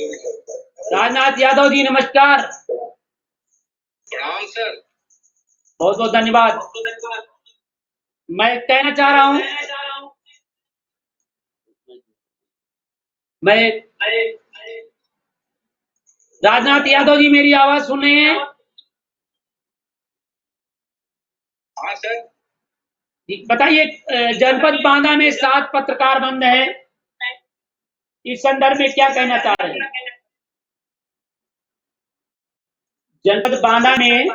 राजनाथ यादव जी नमस्कार। प्रणाम सर। बहुत बहुत धन्यवाद। मैं कहना चाह रहा हूं, मैं राजनाथ यादव जी मेरी आवाज सुन रहे हैं? हाँ सर। बताइए, जनपद बांदा में 7 पत्रकार बंद है, इस संदर्भ में क्या कहना चाह रहे हैं? जनपद बांदा में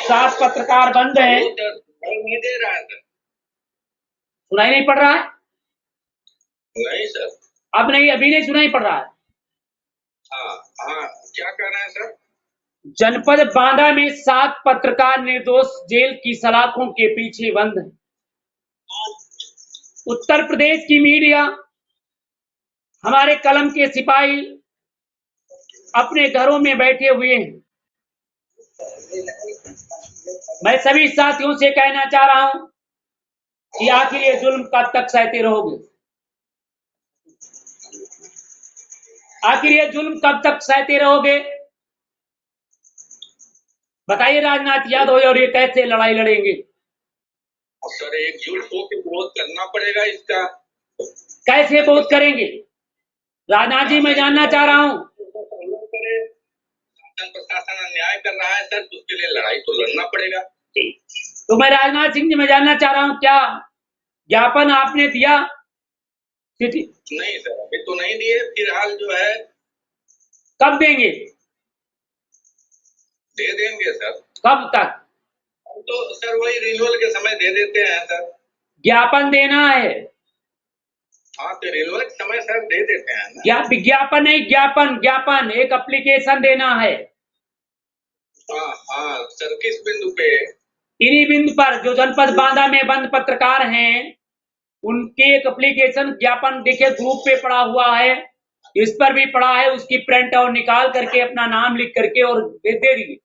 7 पत्रकार बंद है। नहीं दे रहा है सर। सुनाई नहीं पड़ रहा है? नहीं सर। अब नहीं, अभी नहीं सुनाई पड़ रहा है। हाँ हाँ, क्या कह रहे हैं सर? जनपद बांदा में 7 पत्रकार निर्दोष जेल की सलाखों के पीछे बंद हैं। उत्तर प्रदेश की मीडिया, हमारे कलम के सिपाही अपने घरों में बैठे हुए हैं। मैं सभी साथियों से कहना चाह रहा हूं कि आखिर ये जुल्म कब तक सहते रहोगे? आखिर ये जुल्म कब तक सहते रहोगे? बताइए राजनाथ यादव, और ये कैसे लड़ाई लड़ेंगे? सर एकजुट होकर विरोध करना पड़ेगा इसका। कैसे विरोध करेंगे? राजनाथ जी, मैं जानना चाह रहा हूं। शासन प्रशासन अन्याय कर रहा है सर, तो उसके लिए लड़ाई तो लड़ना पड़ेगा। तो मैं राजनाथ सिंह जी, मैं जानना चाह रहा हूं, क्या ज्ञापन आपने दिया? नहीं सर, अभी तो नहीं दिए। फिलहाल जो है, कब देंगे? दे देंगे सर। कब तक? तो सर वही रिन्यूअल के समय दे देते हैं सर। ज्ञापन देना है? हाँ, तो रिन्यूअल के समय सर दे देते हैं ना। विज्ञापन नहीं, ज्ञापन, ज्ञापन एक एप्लीकेशन देना है। हाँ हाँ सर, किस बिंदु पे? इन्हीं बिंदु पर, जो जनपद बांदा में बंद पत्रकार हैं, उनके एक एप्लीकेशन ज्ञापन देखिए ग्रुप पे पड़ा हुआ है, इस पर भी पड़ा है, उसकी प्रिंट आउट निकाल करके अपना नाम लिख करके और दे दीजिए।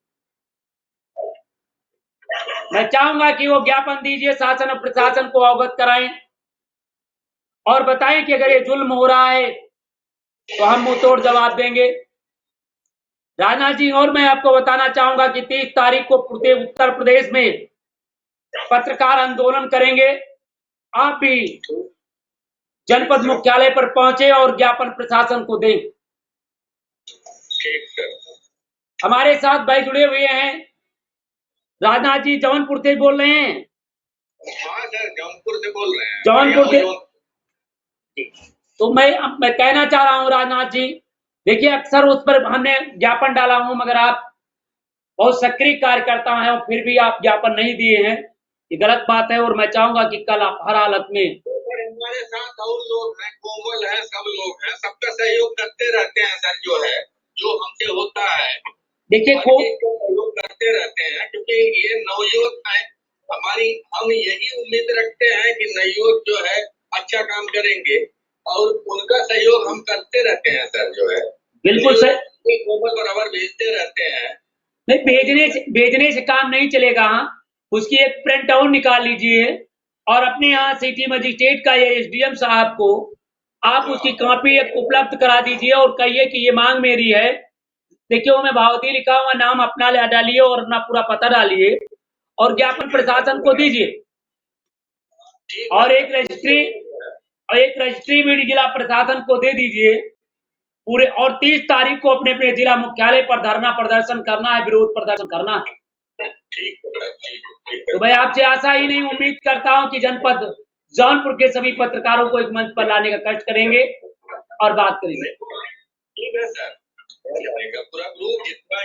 मैं चाहूंगा कि वो ज्ञापन दीजिए, शासन और प्रशासन को अवगत कराएं और बताएं कि अगर ये जुल्म हो रहा है तो हम मुंह तोड़ जवाब देंगे। राजनाथ जी, और मैं आपको बताना चाहूंगा कि 30 तारीख को पूरे उत्तर प्रदेश में पत्रकार आंदोलन करेंगे। आप भी जनपद मुख्यालय पर पहुंचे और ज्ञापन प्रशासन को दें। ठीक सर। हमारे साथ भाई जुड़े हुए हैं। राजनाथ जी जौनपुर से बोल रहे हैं? हाँ सर, जौनपुर से बोल रहे हैं। जौनपुर से। तो मैं कहना चाह रहा हूं राजनाथ जी, देखिए अक्सर उस पर हमने ज्ञापन डाला हूं, मगर आप बहुत सक्रिय कार्यकर्ता हैं और फिर भी आप ज्ञापन नहीं दिए हैं, ये गलत बात है। और मैं चाहूंगा कि कल आप हर हालत में, हमारे साथ और लोग हैं, कोमल है, सब लोग हैं, सबका सहयोग करते रहते हैं सर। जो है, जो हमसे होता है, देखिए सहयोग करते रहते हैं, क्योंकि ये नवयुवक है हमारी। हम यही उम्मीद रखते हैं कि नवयुवक जो है अच्छा काम करेंगे, और उनका सहयोग हम करते रहते हैं सर। जो है बिल्कुल सर, कोमल बराबर भेजते रहते हैं। नहीं, भेजने से काम नहीं चलेगा। उसकी एक प्रिंट आउट निकाल लीजिए और अपने यहाँ सिटी मजिस्ट्रेट का या एसडीएम साहब को आप उसकी कॉपी एक उपलब्ध करा दीजिए और कहिए कि ये मांग मेरी है। देखिए, वो मैं भावती लिखा हुआ, नाम अपना डालिए और अपना पूरा पता डालिए और ज्ञापन प्रशासन को दीजिए। और एक रजिस्ट्री भी जिला प्रशासन को दे दीजिए पूरे। और 30 तारीख को अपने अपने जिला मुख्यालय पर धरना प्रदर्शन करना है, विरोध प्रदर्शन करना है। तो मैं आपसे आशा ही नहीं, उम्मीद करता हूं कि जनपद जौनपुर के सभी पत्रकारों को एक मंच पर लाने का कष्ट करेंगे और बात करेंगे। ठीक है सर, पूरा ग्रुप जितना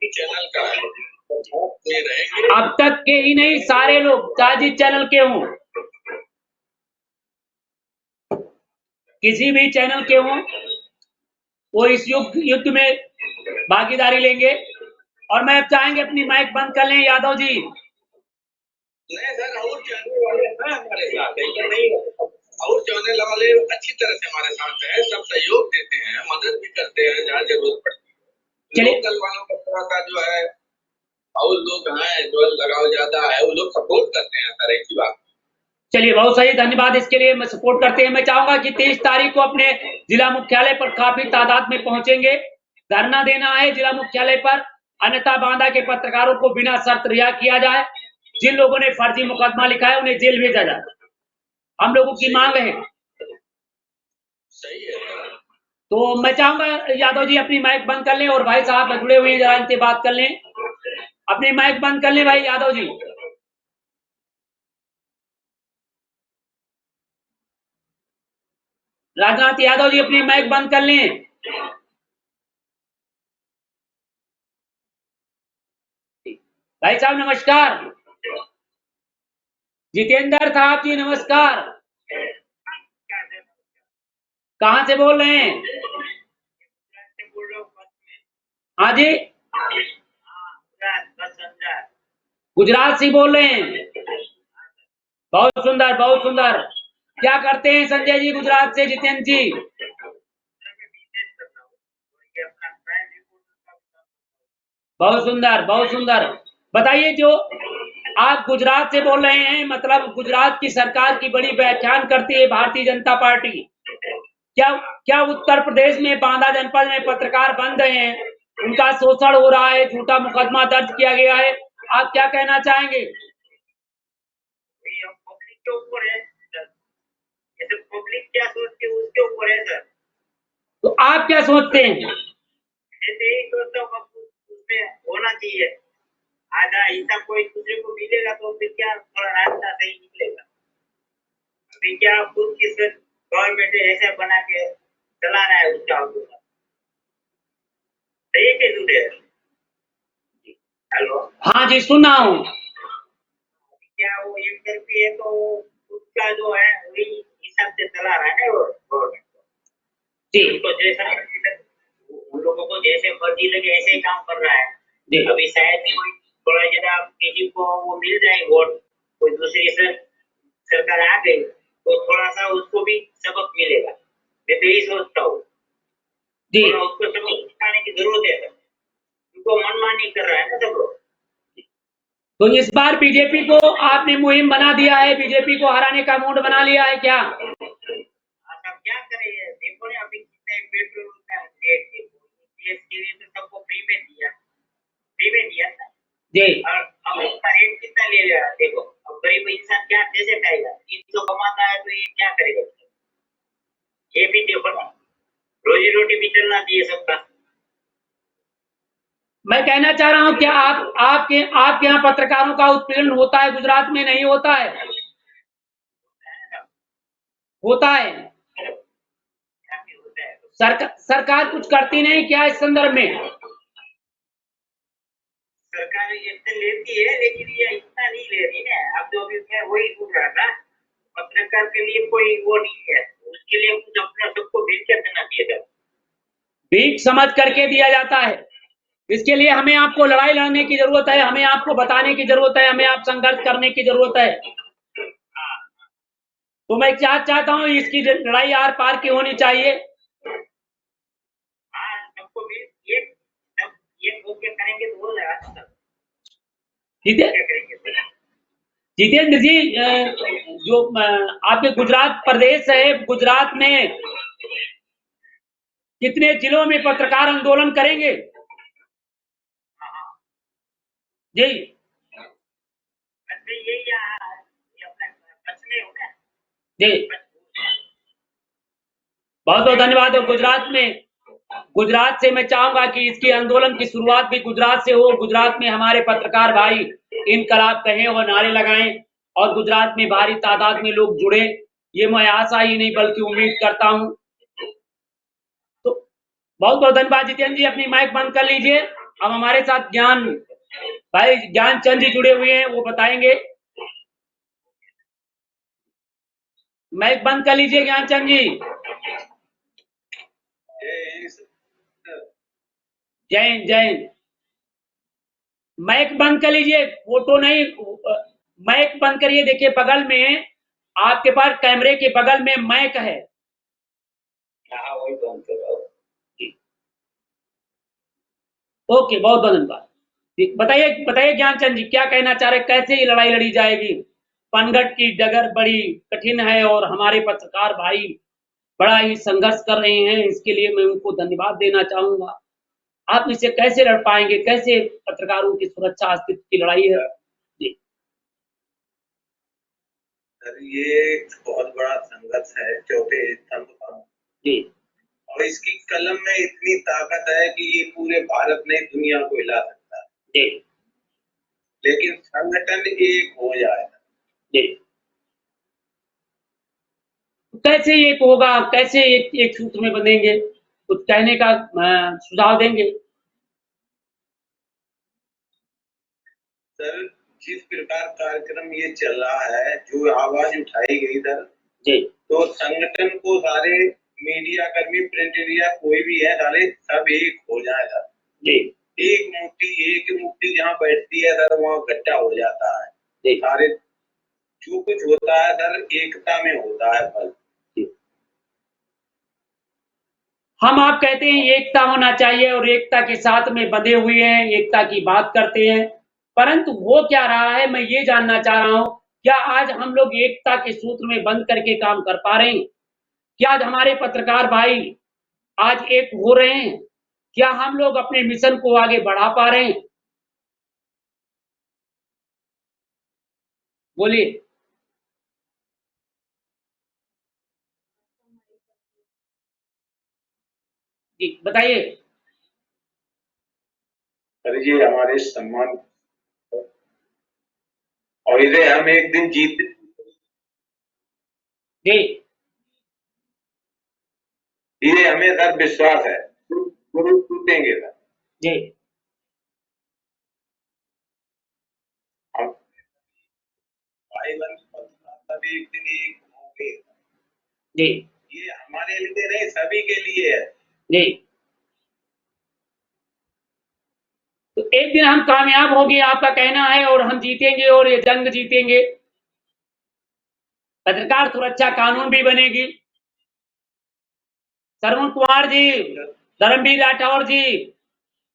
चैनल का रहेंगे। अब तक के ही नहीं, सारे लोग ताजी चैनल के हों, किसी भी चैनल के हों, वो इस युद्ध में भागीदारी लेंगे। और मैं चाहेंगे अपनी माइक बंद कर लें यादव जी। नहीं सर, और चैनल वाले हैं हमारे साथ, ऐसा नहीं है। और चैनल वाले अच्छी तरह से हमारे साथ हैं, सब सहयोग देते हैं, मदद भी करते हैं जहाँ जरूरत पड़ती है। लोकल वालों का थोड़ा सा जो है, और लोग हैं जो लगाव ज्यादा है, वो लोग सपोर्ट करते हैं सर, एक ही बात। चलिए बहुत सही, धन्यवाद इसके लिए, मैं सपोर्ट करते हैं। मैं चाहूंगा कि 23 तारीख को अपने जिला मुख्यालय पर काफी तादाद में पहुंचेंगे, धरना देना है जिला मुख्यालय पर, अन्यथा बांदा के पत्रकारों को बिना शर्त रिहा किया जाए, जिन लोगों ने फर्जी मुकदमा लिखा है उन्हें जेल भेजा जाए, हम लोगों की मांग है। सही है। तो मैं चाहूंगा यादव जी अपनी माइक बंद कर लें, और भाई साहब जुड़े हुए जरा इनसे बात कर लें, अपनी माइक बंद कर लें भाई यादव जी। राजनाथ यादव जी अपनी माइक बंद कर लें। भाई साहब नमस्कार। जितेंद्र साहब जी नमस्कार। कहां से बोल रहे हैं? हाँ जी, गुजरात से बोल रहे हैं। बहुत सुंदर बहुत सुंदर। क्या करते हैं संजय जी गुजरात से? जितेंद्र जी बहुत सुंदर बहुत सुंदर। बताइए, जो आप गुजरात से बोल रहे हैं, मतलब गुजरात की सरकार की बड़ी व्याख्यान करती है भारतीय जनता पार्टी, क्या क्या उत्तर प्रदेश में बांदा जनपद में पत्रकार बन रहे हैं, उनका शोषण हो रहा है, झूठा मुकदमा दर्ज किया गया है, आप क्या कहना चाहेंगे? पब्लिक के ऊपर है सर, जैसे पब्लिक क्या सोचती है उसके ऊपर है सर। तो आप क्या सोचते हैं? जैसे यही सोचता हूँ उसमें होना चाहिए, आधा हिस्सा कोई दूसरे को मिलेगा तो फिर क्या थोड़ा रास्ता सही निकलेगा। अभी क्या खुद की गवर्नमेंट ऐसे बना के चला रहा है उसका ऑफिस, सही है कि झूठ है? हेलो, हाँ जी सुन रहा हूँ। क्या वो एक तरफी है तो उसका जो है वही हिसाब से चला रहा है ना वो गवर्नमेंट को। जी उनको जैसा उन लोगों को जैसे मर्जी लगे ऐसे ही काम कर रहा है। जी अभी शायद कोई थोड़ा जरा किसी को वो मिल जाए वोट, कोई दूसरी सरकार आ गई तो थोड़ा सा उसको भी सबक मिलेगा, मैं तो यही सोचता हूँ। जी। उसको सबक सिखाने की जरूरत है, उनको मनमानी कर रहा है ना सब लोग। तो इस बार बीजेपी को आपने मुहिम बना दिया है, बीजेपी को हराने का मूड बना लिया है क्या? आप क्या करें, देखो ना अभी कितने पेट्रोल का रेट है, देश के लिए तो सबको फ्री में दिया था। जी और अब उसका रेट कितना ले रहा है देखो। अब गरीब इंसान क्या कैसे खाएगा, 300 कमाता है तो ये क्या करेगा, ये भी देखो ना, रोजी रोटी भी चलना चाहिए सबका। मैं कहना चाह रहा हूँ, क्या आपके यहाँ पत्रकारों का उत्पीड़न होता है? गुजरात में नहीं होता है? होता है। सरकार कुछ करती नहीं क्या इस संदर्भ में? सरकार एक्शन लेती है लेकिन ये इतना नहीं ले रही ना। अब जो अभी मैं वही बोल रहा था, पत्रकार के लिए कोई वो नहीं है, उसके लिए कुछ अपना सबको मिलकर करना चाहिए था। भीख समझ करके दिया जाता है। इसके लिए हमें आपको लड़ाई लड़ने की जरूरत है, हमें आपको बताने की जरूरत है, हमें आप संघर्ष करने की जरूरत है। तो मैं क्या चाहता हूँ, इसकी लड़ाई आर पार की होनी चाहिए। सबको मिल एक होके करेंगे तो हो जाएगा। जितेंद्र जी, जो आपके गुजरात प्रदेश है, गुजरात में कितने जिलों में पत्रकार आंदोलन करेंगे? जी जी, बहुत बहुत धन्यवाद। और गुजरात से मैं चाहूंगा कि इसकी आंदोलन की शुरुआत भी गुजरात से हो। गुजरात में हमारे पत्रकार भाई इनकलाब कहें और नारे लगाएं, और गुजरात में भारी तादाद में लोग जुड़े, ये मैं आशा ही नहीं बल्कि उम्मीद करता हूं। तो बहुत बहुत धन्यवाद। जितेंद्र जी अपनी माइक बंद कर लीजिए। अब हमारे साथ ज्ञान चंद जी जुड़े हुए हैं, वो बताएंगे। माइक बंद कर लीजिए ज्ञान चंद जी। जय हिंद जय हिंद। माइक बंद कर लीजिए, फोटो नहीं, माइक बंद करिए। देखिए बगल में, आपके पास कैमरे के बगल में माइक है। वही बंद करो। ओके, बहुत बहुत धन्यवाद। बताइए बताइए ज्ञानचंद जी, क्या कहना चाह रहे, कैसे ये लड़ाई लड़ी जाएगी? पनघट की डगर बड़ी कठिन है और हमारे पत्रकार भाई बड़ा ही संघर्ष कर रहे हैं, इसके लिए मैं उनको धन्यवाद देना चाहूँगा। आप इसे कैसे लड़ पाएँगे? कैसे पत्रकारों की सुरक्षा अस्तित्व की लड़ाई है? जी। सर ये बहुत बड़ा संघर्ष है चौथे स्तंभ का। जी। और इसकी कलम में इतनी ताकत है कि ये पूरे भारत नहीं दुनिया को हिला सकता है। जी। लेकिन संगठन एक हो जाए। जी। कैसे एक होगा? कैसे एक सूत्र में बंधेंगे? कुछ कहने का सुझाव देंगे? सर जिस प्रकार कार्यक्रम ये चल रहा है, जो आवाज उठाई गई सर, जी। तो संगठन को सारे मीडिया कर्मी, प्रिंट मीडिया कोई भी है, सारे सब एक हो जाए सर। जी। एक मुट्ठी जहाँ बैठती है सर, वहाँ इकट्ठा हो जाता है। जी। सारे जो कुछ होता है सर एकता में होता है फल। हम आप कहते हैं एकता होना चाहिए और एकता के साथ में बंधे हुए हैं, एकता की बात करते हैं, परंतु हो क्या रहा है मैं ये जानना चाह रहा हूँ, क्या आज हम लोग एकता के सूत्र में बंध करके काम कर पा रहे हैं? क्या आज हमारे पत्रकार भाई आज एक हो रहे हैं? क्या हम लोग अपने मिशन को आगे बढ़ा पा रहे हैं? बोलिए। जी, बताइए। सर ये हमारे सम्मान और इसे हम एक दिन जीत जी। ये हमें सर विश्वास है, जरूर जीतेंगे सर। जी। हम भाई बहन सब एक दिन एक होंगे। जी। ये हमारे लिए नहीं, सभी के लिए है। जी। तो एक दिन हम कामयाब होंगे आपका कहना है और हम जीतेंगे और ये जंग जीतेंगे। पत्रकार सुरक्षा कानून भी बनेगी। श्रवण कुमार जी, धर्मवीर राठौर जी,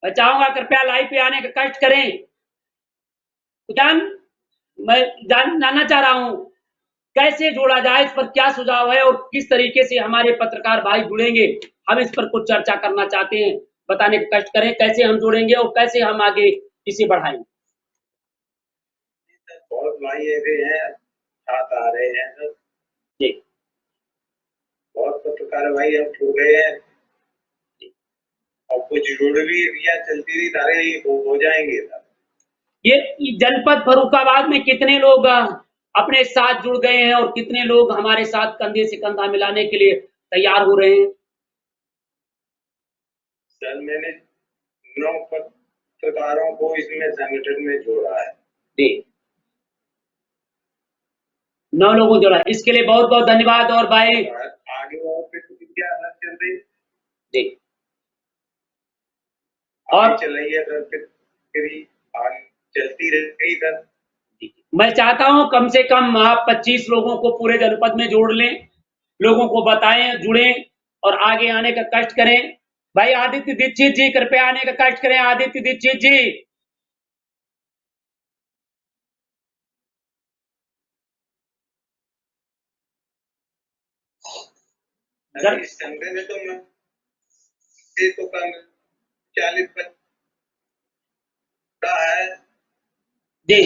मैं चाहूंगा कृपया लाइव पे आने का कष्ट करें। मैं जानना चाह रहा हूं कैसे जोड़ा जाए, इस पर क्या सुझाव है और किस तरीके से हमारे पत्रकार भाई जुड़ेंगे, हम इस पर कुछ चर्चा करना चाहते हैं। बताने का कष्ट करें कैसे हम जुड़ेंगे और कैसे हम आगे इसे बढ़ाएंगे। बहुत भाई ऐसे हैं, साथ आ रहे हैं सर। जी। बहुत पत्रकार भाई हम छूट गए हैं और कुछ जुड़ भी या चलती रही सारे हो जाएंगे सर। ये जनपद फर्रुखाबाद में कितने लोग अपने साथ जुड़ गए हैं और कितने लोग हमारे साथ कंधे से कंधा मिलाने के लिए तैयार हो रहे हैं? सर मैंने 9 पत्रकारों को इसमें संगठन में जोड़ा है। जी। 9 लोगों जोड़ा, इसके लिए बहुत बहुत धन्यवाद। और भाई आगे और क्या चल रही जी और चलाइए सर, फिर आगे चलती रहेगी सर। मैं चाहता हूं कम से कम आप 25 लोगों को पूरे जनपद में जोड़ लें, लोगों को बताएं, जुड़ें और आगे आने का कष्ट करें। भाई आदित्य दीक्षित जी कृपया आने का कष्ट करें। आदित्य दीक्षित जी, इस संगठन में तो कम 40 है जी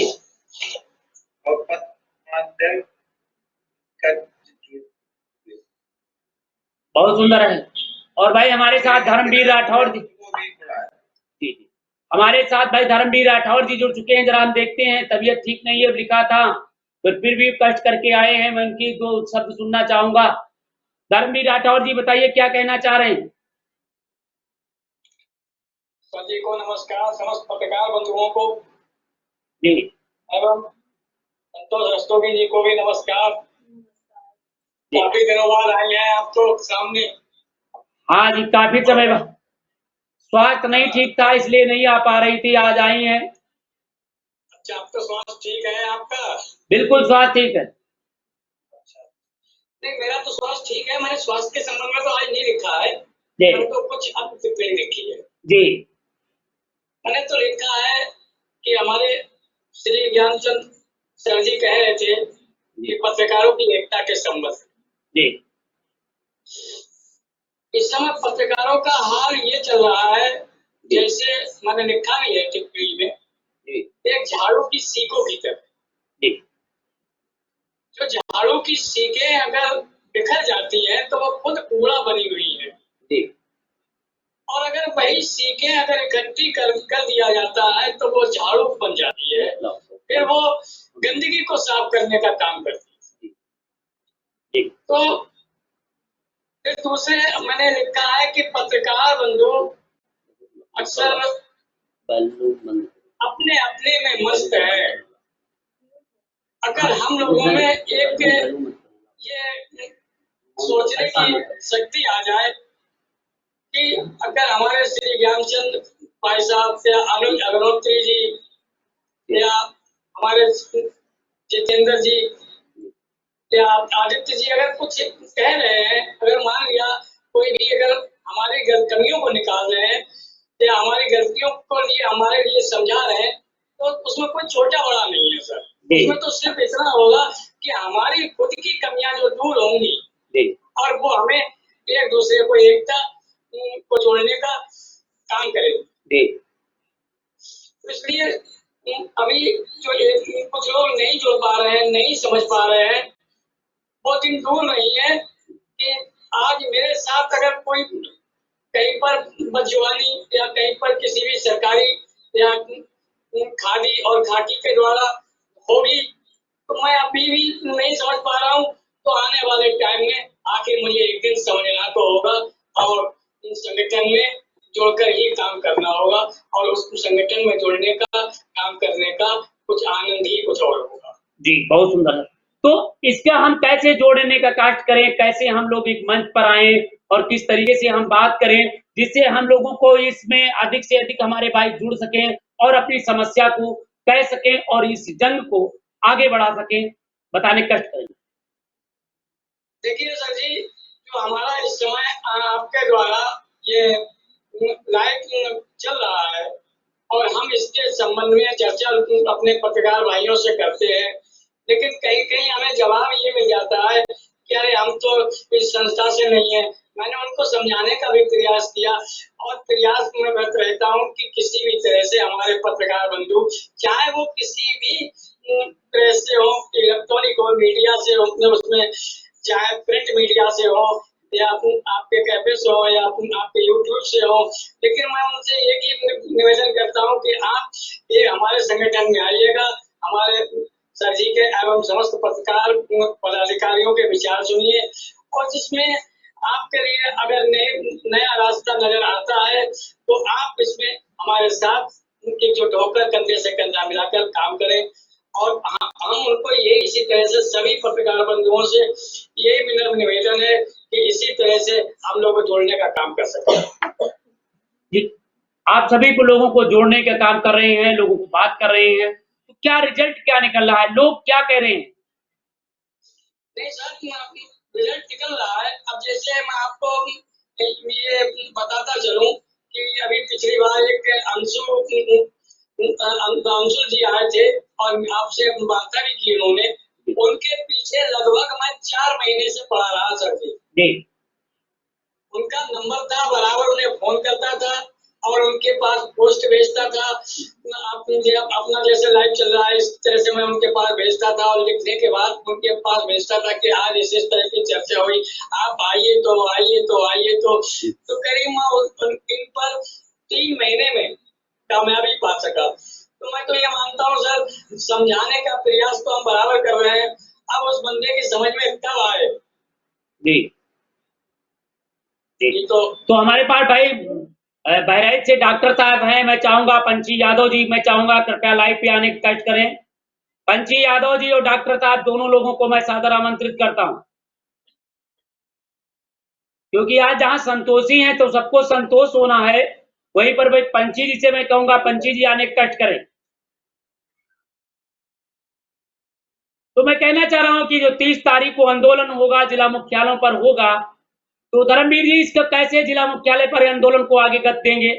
और माध्यम बहुत सुंदर है। और भाई हमारे साथ धर्मवीर राठौर जी, हमारे साथ भाई धर्मवीर राठौर जी जुड़ चुके हैं। जरा हम देखते हैं, तबीयत ठीक नहीं है लिखा था, तो फिर भी कष्ट करके आए हैं। मैं उनकी 2 शब्द सुनना चाहूंगा। धर्मवीर राठौर जी बताइए क्या कहना चाह रहे हैं? सभी को नमस्कार, समस्त पत्रकार बंधुओं को जी एवं संतोष रस्तोगी जी को भी नमस्कार। काफी दिनों बाद आए हैं आप तो सामने। हाँ जी, काफी समय बाद। स्वास्थ्य नहीं ठीक था इसलिए नहीं आ पा रही थी, आज आई हैं। अच्छा, आपका स्वास्थ्य ठीक है? आपका बिल्कुल स्वास्थ्य ठीक है। अच्छा, नहीं मेरा तो स्वास्थ्य ठीक है। मैंने स्वास्थ्य के संबंध में तो आज नहीं लिखा है, जी मैंने तो कुछ अब टिप्पणी लिखी है। जी मैंने तो लिखा है कि हमारे श्री ज्ञानचंद सर जी कह रहे थे कि पत्रकारों की एकता के संबंध जी इस समय पत्रकारों का हाल ये चल रहा है, जैसे मैंने लिखा भी है टिप्पणी में, जी एक झाड़ू की सीकों की तरह। जी जो झाड़ू की सीकें अगर बिखर जाती हैं तो वो खुद कूड़ा बनी हुई है, जी और अगर वही सीकें अगर इकट्ठी कर दिया जाता है तो वो झाड़ू बन जाती है, फिर वो गंदगी को साफ करने का काम करती है। जी तो फिर दूसरे मैंने लिखा है कि पत्रकार बंधु अक्सर अपने अपने में मस्त है। अगर हम लोगों में एक ये सोचने की शक्ति आ जाए कि अगर हमारे श्री ज्ञानचंद भाई साहब या अनुज अग्निहोत्री जी या हमारे जितेंद्र जी या आदित्य जी अगर कुछ कह रहे हैं, अगर मान लिया कोई भी अगर हमारी कमियों को निकाल रहे हैं या हमारी गलतियों को लिए हमारे लिए समझा रहे हैं, तो उसमें कोई छोटा बड़ा नहीं है सर। इसमें तो सिर्फ इतना होगा कि हमारी खुद की कमियां जो दूर होंगी और वो हमें एक दूसरे को एकता को जोड़ने का काम करेगी। तो इसलिए अभी जो कुछ लोग नहीं जुड़ पा रहे हैं, नहीं समझ पा रहे हैं, वो दिन दूर नहीं है कि आज मेरे साथ अगर कोई कहीं पर बदजुबानी या कहीं पर किसी भी सरकारी या खादी और खाकी के द्वारा होगी, तो मैं अभी भी नहीं समझ पा रहा हूँ। तो आने वाले टाइम में आखिर मुझे एक दिन समझना तो होगा और संगठन में जोड़कर ही काम करना होगा, और उस संगठन में जुड़ने का काम करने का कुछ आनंद ही कुछ और होगा। जी बहुत सुंदर है। तो इसका हम कैसे जोड़ने का कास्ट करें, कैसे हम लोग एक मंच पर आए और किस तरीके से हम बात करें जिससे हम लोगों को इसमें अधिक से अधिक हमारे भाई जुड़ सकें और अपनी समस्या को कह सकें और इस जंग को आगे बढ़ा सकें, बताने कष्ट करें। देखिए सर जी, जो हमारा इस समय आपके द्वारा ये लाइव चल रहा है और हम इसके संबंध में चर्चा अपने पत्रकार भाइयों से करते हैं, लेकिन कहीं कहीं हमें जवाब ये मिल जाता है कि अरे हम तो इस संस्था से नहीं है। मैंने उनको समझाने का भी प्रयास किया और प्रयास में व्यस्त रहता हूँ कि किसी भी तरह से हमारे पत्रकार बंधु, चाहे वो किसी भी प्रेस से हो, इलेक्ट्रॉनिक हो, मीडिया से हो, उसमें चाहे प्रिंट मीडिया से हो या आपके कैफे से हो या आपके यूट्यूब से हो, लेकिन मैं उनसे एक ही निवेदन करता हूँ कि आप ये हमारे संगठन में आइएगा, हमारे सर जी के एवं समस्त पत्रकार पदाधिकारियों के विचार सुनिए, और जिसमें आपके लिए अगर नया रास्ता नजर आता है तो आप इसमें हमारे साथ एकजुट होकर कंधे से कंधा मिलाकर काम करें। और हम उनको ये इसी तरह से सभी पत्रकार बंधुओं से ये विनम्र निवेदन है कि इसी तरह से हम लोग को जोड़ने का काम कर सकें। जी आप सभी को लोगों को जोड़ने का काम कर रहे हैं, लोगों को बात कर रहे हैं, तो क्या रिजल्ट क्या निकल रहा है, लोग क्या कह रहे हैं? नहीं सर, रिजल्ट निकल रहा है। अब जैसे मैं आपको ये बताता चलूं कि अभी पिछली बार एक अंशुल जी आए थे और आपसे वार्ता भी की उन्होंने, उनके पीछे लगभग मैं 4 महीने से पड़ा रहा सर जी। उनका नंबर था, बराबर उन्हें फोन करता था और उनके पास पोस्ट भेजता था, अपना जैसे लाइव चल रहा है इस तरह से मैं उनके पास भेजता था और लिखने के बाद उनके पास भेजता था कि आज इस तरह की चर्चा हुई, आप आइए तो करीब मैं इन पर 3 महीने में कामयाबी पा सका। तो मैं तो ये मानता हूँ सर, समझाने का प्रयास तो हम बराबर कर रहे हैं, अब उस बंदे की समझ में कब आए। जी तो हमारे पास भाई बहराइच से डॉक्टर साहब हैं, मैं चाहूंगा पंची यादव जी, मैं चाहूंगा कृपया लाइव पे आने का कष्ट करें। पंची यादव जी और डॉक्टर साहब दोनों लोगों को मैं सादर आमंत्रित करता हूं, क्योंकि आज जहां संतोषी हैं तो सबको संतोष होना है, वहीं पर भाई पंची जी से मैं कहूंगा पंची जी आने का कष्ट करें। तो मैं कहना चाह रहा हूं कि जो 30 तारीख को आंदोलन होगा जिला मुख्यालयों पर होगा, तो धर्मवीर जी इसका कैसे जिला मुख्यालय पर आंदोलन को आगे गति देंगे,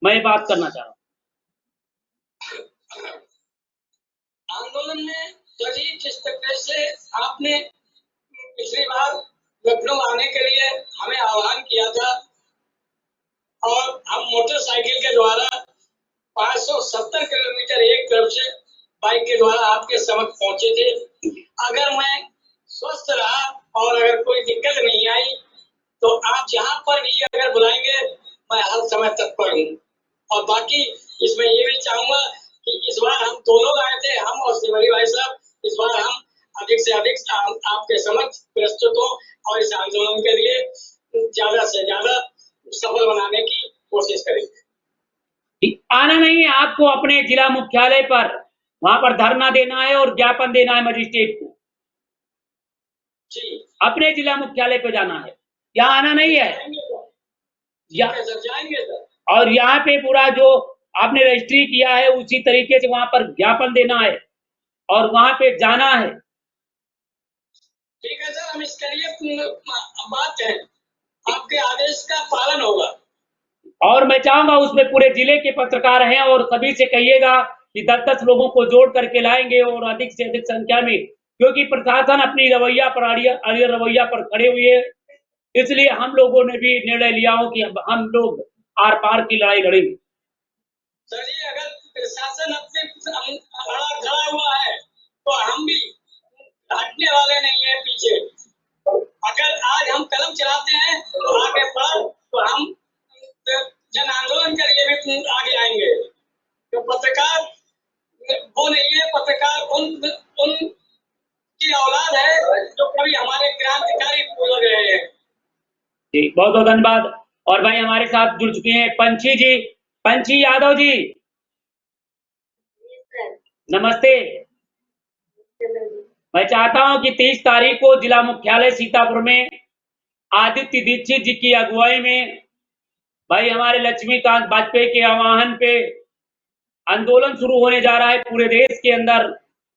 मैं ये बात करना चाह रहा हूँ। आंदोलन में तो जी जिस तरह से आपने पिछली बार लखनऊ आने के लिए हमें आह्वान किया था और हम मोटरसाइकिल के द्वारा 570 किलोमीटर एक तरफ से बाइक के द्वारा आपके समक्ष पहुंचे थे। अगर मैं स्वस्थ रहा और अगर कोई दिक्कत नहीं आई तो आप जहां पर भी अगर बुलाएंगे मैं हर समय तत्पर हूँ। और बाकी इसमें ये भी चाहूंगा कि इस बार हम दोनों आए थे, हम और शिवरी भाई साहब, इस बार हम अधिक से अधिक आपके समक्ष प्रस्तुत हों और इस आंदोलन के लिए ज्यादा से ज्यादा सफल बनाने की कोशिश करेंगे। आना नहीं है आपको, अपने जिला मुख्यालय पर वहां पर धरना देना है और ज्ञापन देना है मजिस्ट्रेट को। जी अपने जिला मुख्यालय पे जाना है, यहाँ आना नहीं है। जाएंगे सर। और यहाँ पे पूरा जो आपने रजिस्ट्री किया है उसी तरीके से वहां पर ज्ञापन देना है और वहां पे जाना है। ठीक है सर, हम इसके लिए बात है, आपके आदेश का पालन होगा। और मैं चाहूंगा उसमें पूरे जिले के पत्रकार हैं और सभी से कहिएगा कि 10-10 लोगों को जोड़ करके लाएंगे और अधिक से अधिक संख्या में, क्योंकि प्रशासन अपनी रवैया पर अड़ियल रवैया पर खड़े हुए है। इसलिए हम लोगों ने भी निर्णय लिया हो कि हम लोग आर पार की लड़ाई लड़ेंगे। सर जी अगर प्रशासन अपने खड़ा हुआ है तो हम भी हटने वाले नहीं है पीछे। अगर आज हम कदम चलाते हैं तो आगे बढ़ तो हम जन आंदोलन के लिए भी आगे आएंगे। तो पत्रकार वो नहीं है, पत्रकार उन की औलाद है जो कभी हमारे क्रांतिकारी पूर्वज रहे हैं। जी बहुत बहुत धन्यवाद। और भाई हमारे साथ जुड़ चुके हैं पंछी जी, पंछी यादव जी, नमस्ते। मैं चाहता हूं कि 30 तारीख को जिला मुख्यालय सीतापुर में आदित्य दीक्षित जी की अगुवाई में भाई हमारे लक्ष्मीकांत वाजपेयी के आह्वान पे आंदोलन शुरू होने जा रहा है पूरे देश के अंदर,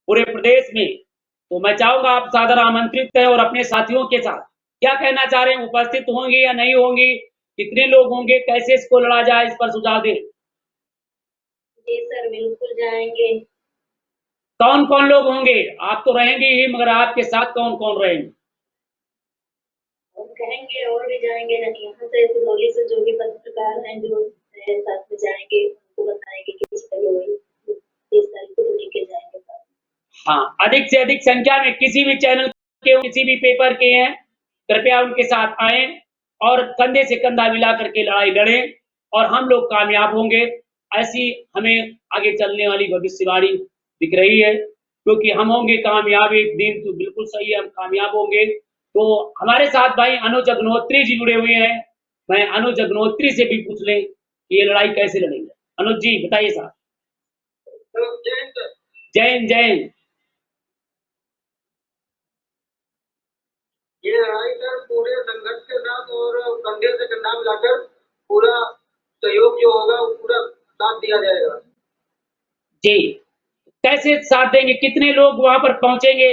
पूरे प्रदेश में। तो मैं चाहूंगा आप सादर आमंत्रित हैं और अपने साथियों के साथ क्या कहना चाह रहे हैं, उपस्थित होंगे या नहीं होंगे, कितने लोग होंगे, कैसे इसको लड़ा जाए, इस पर सुझाव दें। जी सर बिल्कुल जाएंगे। कौन कौन लोग होंगे? आप तो रहेंगे ही, मगर आपके साथ कौन कौन रहेंगे? हम कहेंगे और भी जाएंगे, यहाँ से सिरौली से जो भी पत्रकार हैं जो साथ में जाएंगे उनको बताएंगे कि इस तारीख को तो लेके जाएंगे। हाँ, अधिक से अधिक संख्या में किसी भी चैनल के, किसी भी पेपर के हैं, कृपया उनके साथ आए और कंधे से कंधा मिला करके लड़ाई लड़ें और हम लोग कामयाब होंगे। ऐसी हमें आगे चलने वाली भविष्यवाणी दिख रही है, क्योंकि हम होंगे कामयाब एक दिन, तो बिल्कुल सही है, हम कामयाब होंगे। तो हमारे साथ भाई अनुज अग्निहोत्री जी जुड़े हुए हैं। मैं अनुज अग्निहोत्री से भी पूछ लें कि ये लड़ाई कैसे लड़ेंगे। अनुज जी बताइए साहब। जय हिंद जय हिंद। ये लड़ाई सर पूरे संघर्ष के साथ और कंधे से कंधा मिलाकर पूरा सहयोग जो होगा वो पूरा साथ दिया जाएगा। जी कैसे साथ देंगे, कितने लोग वहां पर पहुंचेंगे,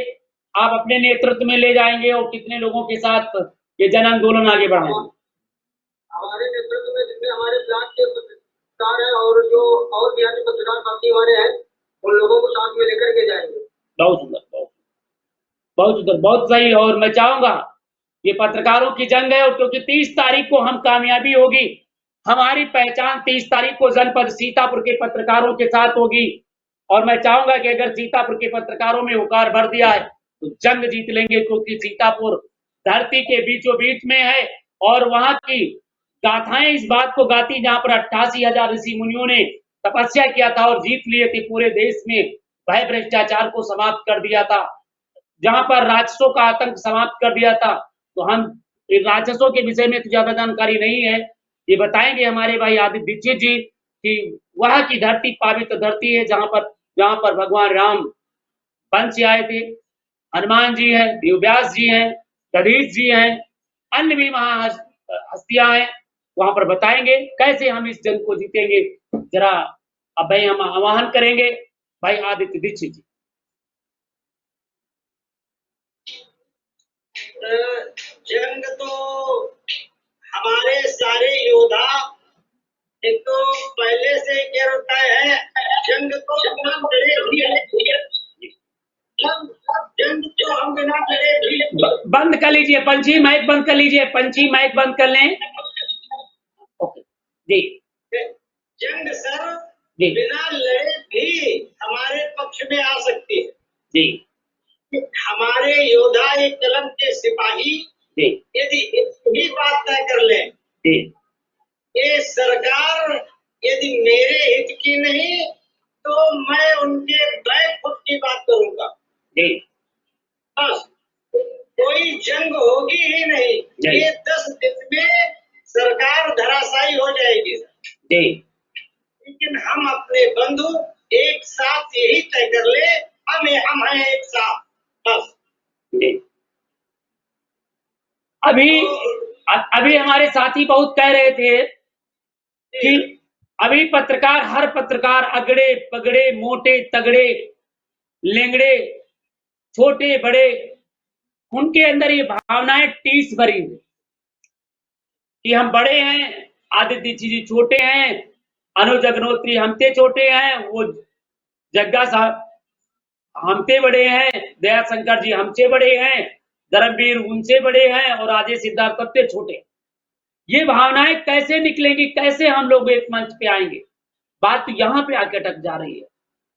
आप अपने नेतृत्व में ले जाएंगे और कितने लोगों के साथ ये जन आंदोलन आगे बढ़ाएंगे? हमारे नेतृत्व में जितने हमारे ब्लॉक के पत्रकार हैं और जो और भी अन्य पत्रकार साथी हमारे हैं उन लोगों को साथ में लेकर के जाएंगे। बहुत सुंदर, बहुत सुंदर, बहुत सही। और मैं चाहूंगा ये पत्रकारों की जंग है, और क्योंकि 30 तारीख को हम कामयाबी होगी, हमारी पहचान 30 तारीख को जनपद सीतापुर के पत्रकारों के साथ होगी। और मैं चाहूंगा कि अगर सीतापुर के पत्रकारों में हुकार भर दिया है तो जंग जीत लेंगे, क्योंकि सीतापुर धरती के बीचों बीच में है और वहां की गाथाएं इस बात को गाती, जहां पर 88,000 ऋषि मुनियों ने तपस्या किया था और जीत लिए थे पूरे देश में, भय भ्रष्टाचार को समाप्त कर दिया था, जहां पर राक्षसों का आतंक समाप्त कर दिया था। तो हम राक्षसों के विषय में तो ज्यादा जानकारी नहीं है, ये बताएंगे हमारे भाई आदित्य दीक्षित जी कि वह की धरती पवित्र धरती है, जहां पर भगवान राम वन से आए थे, हनुमान जी हैं, देवव्यास जी हैं, दधीच जी हैं, अन्य भी हस्तियां हैं। वहां पर बताएंगे कैसे हम इस जंग को जीतेंगे। जरा अब भाई हम आह्वान करेंगे भाई आदित्य दीक्षित जी। जंग तो हमारे सारे योद्धा एक तो पहले से क्या होता है, जंग को जंग जो हम बिना लड़े भी बंद कर लीजिए पंछी, माइक बंद कर लीजिए पंछी, माइक बंद कर लें। ओके जी जंग सर जी बिना लड़े भी हमारे पक्ष में आ सकती है जी हमारे योद्धा एक कलम के सिपाही जी यदि इतनी बात तय कर लें जी ये सरकार यदि मेरे हित की नहीं तो मैं उनके बैकफुट की बात करूंगा जी बस कोई जंग होगी ही नहीं नहीं। ये 10 दिन में सरकार धराशायी हो जाएगी जी लेकिन हम अपने बंधु एक साथ यही तय कर ले हम हैं एक साथ बस जी अभी हमारे साथी बहुत कह रहे थे कि अभी पत्रकार, हर पत्रकार अगड़े पगड़े, मोटे तगड़े, लेंगड़े, छोटे बड़े, उनके अंदर ये भावनाएं टीस भरी है कि हम बड़े हैं, आदित्य दीक्षित जी छोटे हैं, अनुज अग्निहोत्री हमसे छोटे हैं, वो जग्गा साहब हमसे बड़े हैं, दया शंकर जी हमसे बड़े हैं, धर्मवीर उनसे बड़े हैं और राजेश सिद्धार्थ सबसे छोटे हैं। ये भावनाएं कैसे निकलेंगी, कैसे हम लोग एक मंच पे आएंगे? बात तो यहाँ पे आके अटक जा रही है।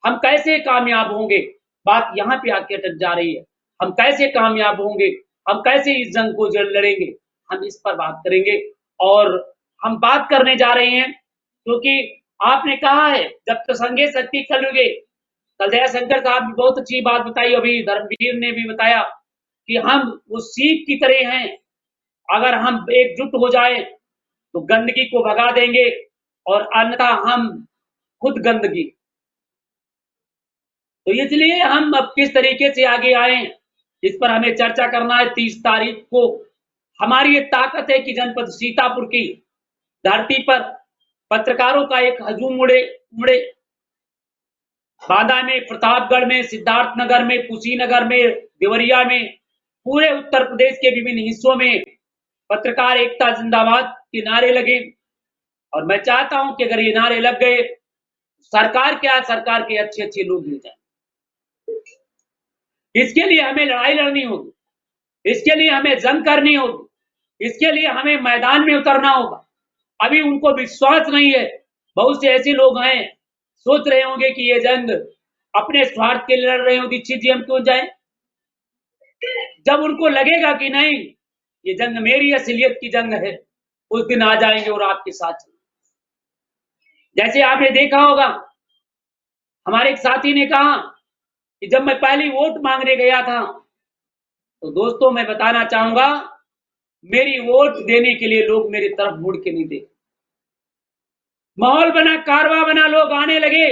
हम कैसे कामयाब होंगे? बात यहाँ पे आके अटक जा रही है। हम कैसे कामयाब होंगे? हम कैसे इस जंग को लड़ेंगे? हम इस पर बात करेंगे और हम बात करने जा रहे हैं क्योंकि आपने कहा है जब तो संगे शक्ति कलयुगे। कल दया शंकर साहब ने बहुत अच्छी बात बताई, अभी धर्मवीर ने भी बताया कि हम वो सीप की तरह हैं, अगर हम एकजुट हो जाए तो गंदगी को भगा देंगे और अन्यथा हम खुद गंदगी। तो इसलिए हम अब किस तरीके से आगे आए इस पर हमें चर्चा करना है। 30 तारीख को हमारी ये ताकत है कि जनपद सीतापुर की धरती पर पत्रकारों का एक हजूम उड़े। बांदा में, प्रतापगढ़ में, सिद्धार्थनगर में, कुशीनगर में, देवरिया में, पूरे उत्तर प्रदेश के विभिन्न हिस्सों में पत्रकार एकता जिंदाबाद के नारे लगे और मैं चाहता हूं कि अगर ये नारे लग गए, सरकार क्या, सरकार के अच्छे अच्छे लोग मिल जाए। इसके लिए हमें लड़ाई लड़नी होगी, इसके लिए हमें जंग करनी होगी, इसके लिए हमें मैदान में उतरना होगा। अभी उनको विश्वास नहीं है। बहुत से ऐसे लोग हैं सोच रहे होंगे कि ये जंग अपने स्वार्थ के लिए लड़ रहे हो, दीक्षित जी हम क्यों जाएं? जब उनको लगेगा कि नहीं ये जंग मेरी असलियत की जंग है, उस दिन आ जाएंगे और आपके साथ। जैसे आपने देखा होगा हमारे एक साथी ने कहा कि जब मैं पहली वोट मांगने गया था तो दोस्तों मैं बताना चाहूंगा मेरी वोट देने के लिए लोग मेरी तरफ मुड़ के नहीं देखे। माहौल बना, कारवा बना, लोग आने लगे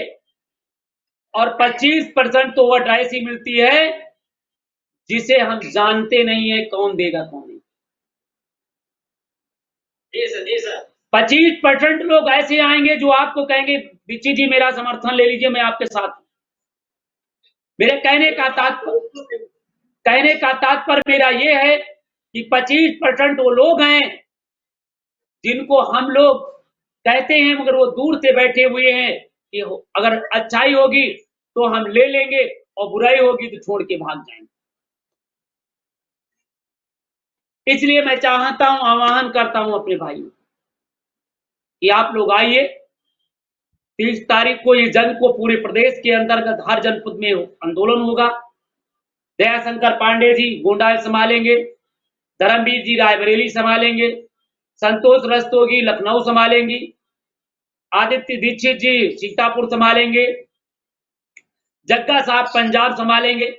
और 25% तो वोट ऐसी मिलती है जिसे हम जानते नहीं है कौन देगा कौन नहीं। जी सर 25% लोग ऐसे आएंगे जो आपको कहेंगे दीक्षित जी मेरा समर्थन ले लीजिए, मैं आपके साथ हूं। मेरे कहने का तात्पर्य मेरा ये है कि 25% वो लोग हैं जिनको हम लोग कहते हैं मगर वो दूर से बैठे हुए हैं कि अगर अच्छाई होगी तो हम ले लेंगे और बुराई होगी तो छोड़ के भाग जाएंगे। इसलिए मैं चाहता हूं, आह्वान करता हूं अपने भाइयों कि आप लोग आइए। 30 तारीख को ये जंग को पूरे प्रदेश के अंतर्गत हर जनपद में आंदोलन होगा। दयाशंकर पांडे जी गोंडा संभालेंगे, धर्मवीर जी रायबरेली संभालेंगे, संतोष रस्तोगी लखनऊ संभालेंगी, आदित्य दीक्षित जी सीतापुर संभालेंगे, जग्गा साहब पंजाब संभालेंगे,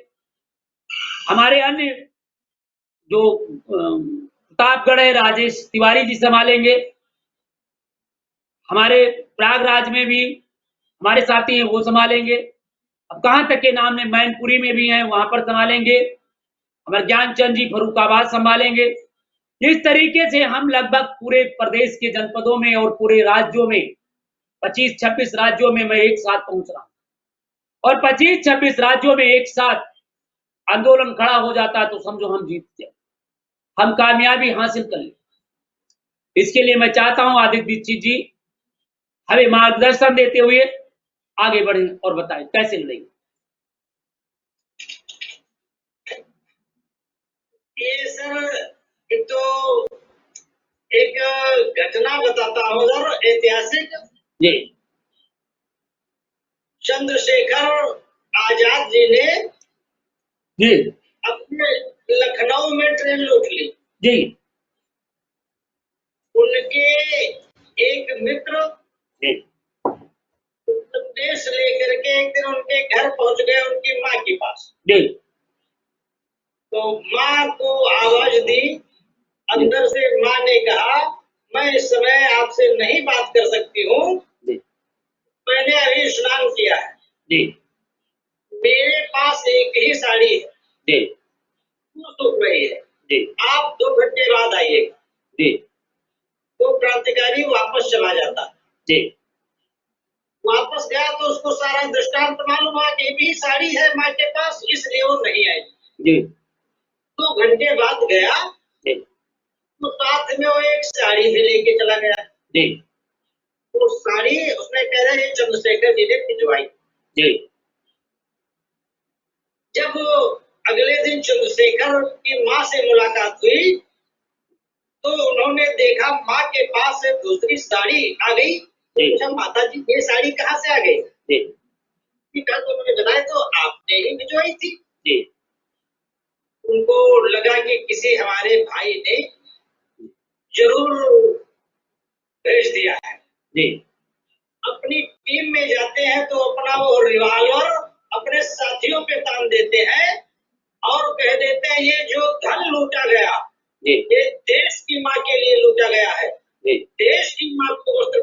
हमारे अन्य जो प्रतापगढ़ है राजेश तिवारी जी संभालेंगे, हमारे प्रयागराज में भी हमारे साथी हैं वो संभालेंगे। अब कहां तक के नाम में मैनपुरी में भी हैं वहां पर संभालेंगे, हमारे ज्ञानचंद जी फर्रुखाबाद संभालेंगे। इस तरीके से हम लगभग पूरे प्रदेश के जनपदों में और पूरे राज्यों में 25-26 राज्यों में मैं एक साथ पहुंच रहा हूं और 25-26 राज्यों में एक साथ आंदोलन खड़ा हो जाता तो समझो हम जीतते, हम कामयाबी हासिल कर ले। इसके लिए मैं चाहता हूं आदित्य दीक्षित जी हमें मार्गदर्शन देते हुए आगे बढ़े और बताएं कैसे लड़ेंगे। ये सर एक तो एक घटना बताता हूँ सर, ऐतिहासिक। जी चंद्रशेखर आजाद जी ने जी अपने लखनऊ में ट्रेन लूट ली। जी उनके एक मित्र जी संदेश लेकर के एक दिन उनके घर पहुंच गए, उनकी माँ के पास। जी तो माँ को आवाज दी, अंदर से माँ ने कहा, मैं इस समय आपसे नहीं बात कर सकती हूँ, जी मैंने अभी स्नान किया है, जी मेरे पास एक ही साड़ी है, जी वो सूख रही है, जी आप 2 घंटे बाद आइएगा। जी तो क्रांतिकारी वापस चला जाता। जी वापस गया तो उसको सारा दृष्टांत मालूम हुआ कि भी साड़ी है माँ के पास, इसलिए वो नहीं आई। जी 2 घंटे बाद गया जी तो साथ में वो एक साड़ी भी लेके चला गया। जी वो साड़ी उसने कह रहे हैं चंद्रशेखर जी ने भिजवाई। जी जब अगले दिन चंद्रशेखर की माँ से मुलाकात हुई तो उन्होंने देखा माँ के पास से दूसरी साड़ी आ गई। तो पूछा, माता जी ये साड़ी कहाँ से आ गई? जी कहा तो उन्होंने बताया तो आपने ही भिजवाई थी। जी उनको लगा कि किसी हमारे भाई ने जरूर भेज दिया है। जी अपनी टीम में जाते हैं तो अपना वो रिवॉल्वर अपने साथियों पे तान देते हैं और कह देते हैं ये जो धन लूटा गया जी ये देश की माँ के लिए लूटा गया है। जी देश की माँ को वस्त्र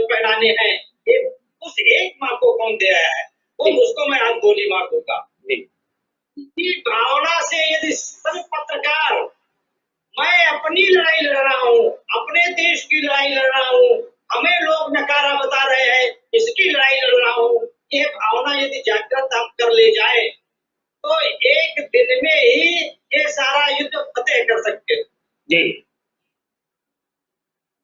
पहनाने हैं, ये उस एक माँ को कौन दे आया है, वो मुझको मैं आज गोली मार दूंगा। इसी भावना से यदि सब पत्रकार, मैं अपनी लड़ाई लड़ रहा हूँ, अपने देश की लड़ाई लड़ रहा हूँ, हमें लोग नकारा बता रहे हैं, इसकी लड़ाई लड़ रहा हूँ, ये भावना यदि जागृत हम कर ले जाए तो एक दिन में ही ये सारा युद्ध फतेह कर सकते हैं। जी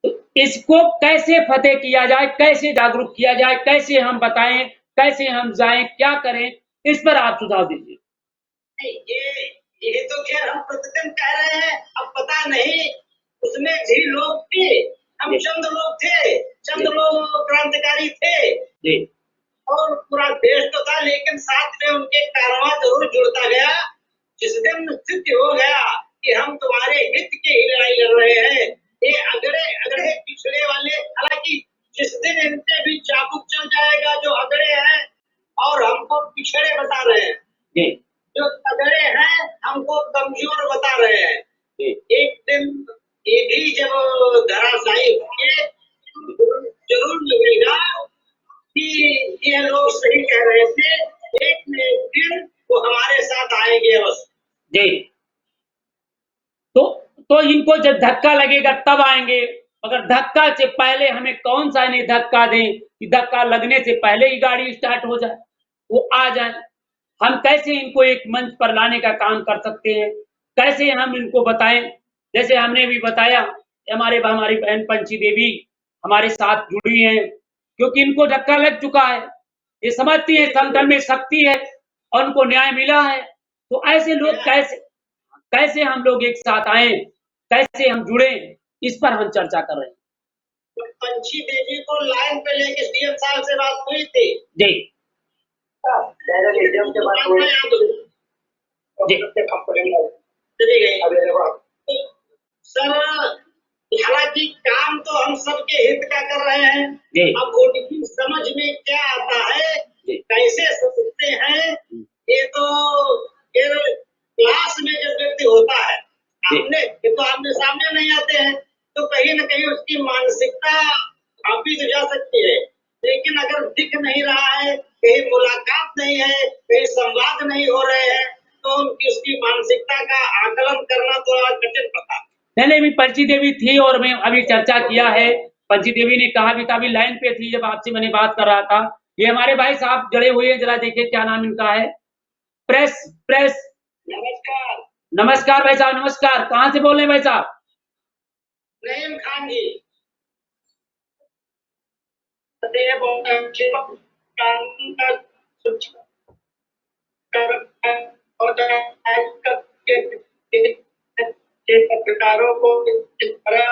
तो इसको कैसे फतेह किया जाए, कैसे जागरूक किया जाए, कैसे हम बताएं, कैसे हम जाएं, क्या करें, इस पर आप सुझाव दीजिए। ये तो खैर हम प्रतिदिन कह रहे हैं, अब पता नहीं उसमें भी लोग थे, हम चंद लोग थे, चंद लोग क्रांतिकारी थे जी और पूरा देश तो था, लेकिन साथ में उनके कारवां जरूर जुड़ता गया। जिस दिन सिद्ध हो गया कि हम तुम्हारे हित की ही लड़ाई लड़ रहे हैं, ये अगड़े अगड़े पिछड़े वाले, हालांकि जिस दिन इनसे भी चाबुक चल जाएगा जो अगड़े हैं और हमको पिछड़े बता रहे हैं, जी जो तगड़े हैं हमको कमजोर बता रहे हैं, एक दिन ये भी जब धराशायी होंगे जरूर लगेगा कि ये लोग सही कह रहे थे, एक न एक दिन वो हमारे साथ आएंगे अवश्य। जी तो इनको जब धक्का लगेगा तब आएंगे, मगर धक्का से पहले हमें कौन सा नहीं धक्का दें कि धक्का लगने से पहले ही गाड़ी स्टार्ट हो जाए, वो आ जाए। हम कैसे इनको एक मंच पर लाने का काम कर सकते हैं, कैसे हम इनको बताएं, जैसे हमने भी बताया हमारी बहन पंची देवी हमारे साथ जुड़ी हैं, क्योंकि इनको धक्का लग चुका है, ये समझती है संगठन में शक्ति है और उनको न्याय मिला है। तो ऐसे लोग कैसे हम लोग एक साथ आए, कैसे हम जुड़े, इस पर हम चर्चा कर रहे हैं। पंची देवी को लाइन पे लेके सीएम साहब से बात हुई थी जी चली गई। सर हालांकि काम तो हम सबके हित का कर रहे हैं, अब उनकी समझ में क्या आता है, कैसे सोचते हैं, ये तो फिर क्लास में जब व्यक्ति होता है, आमने सामने नहीं आते हैं, तो कहीं न कहीं उसकी मानसिकता भापी तो जा सकती है, लेकिन अगर दिख नहीं रहा है, कहीं मुलाकात नहीं है, कहीं संवाद नहीं हो रहे हैं, तो उनकी उसकी मानसिकता का आकलन करना थोड़ा कठिन पड़ता है। नहीं भी पंची देवी थी और मैं अभी चर्चा किया है, पंची देवी ने कहा भी था, अभी लाइन पे थी जब आपसे मैंने बात कर रहा था। ये हमारे भाई साहब जड़े हुए हैं, जरा देखिए क्या नाम इनका है। प्रेस नमस्कार। नमस्कार भाई साहब, नमस्कार। कहाँ से बोल रहे हैं भाई साहब? नईम खान जी। के पत्रकारों को इस तरह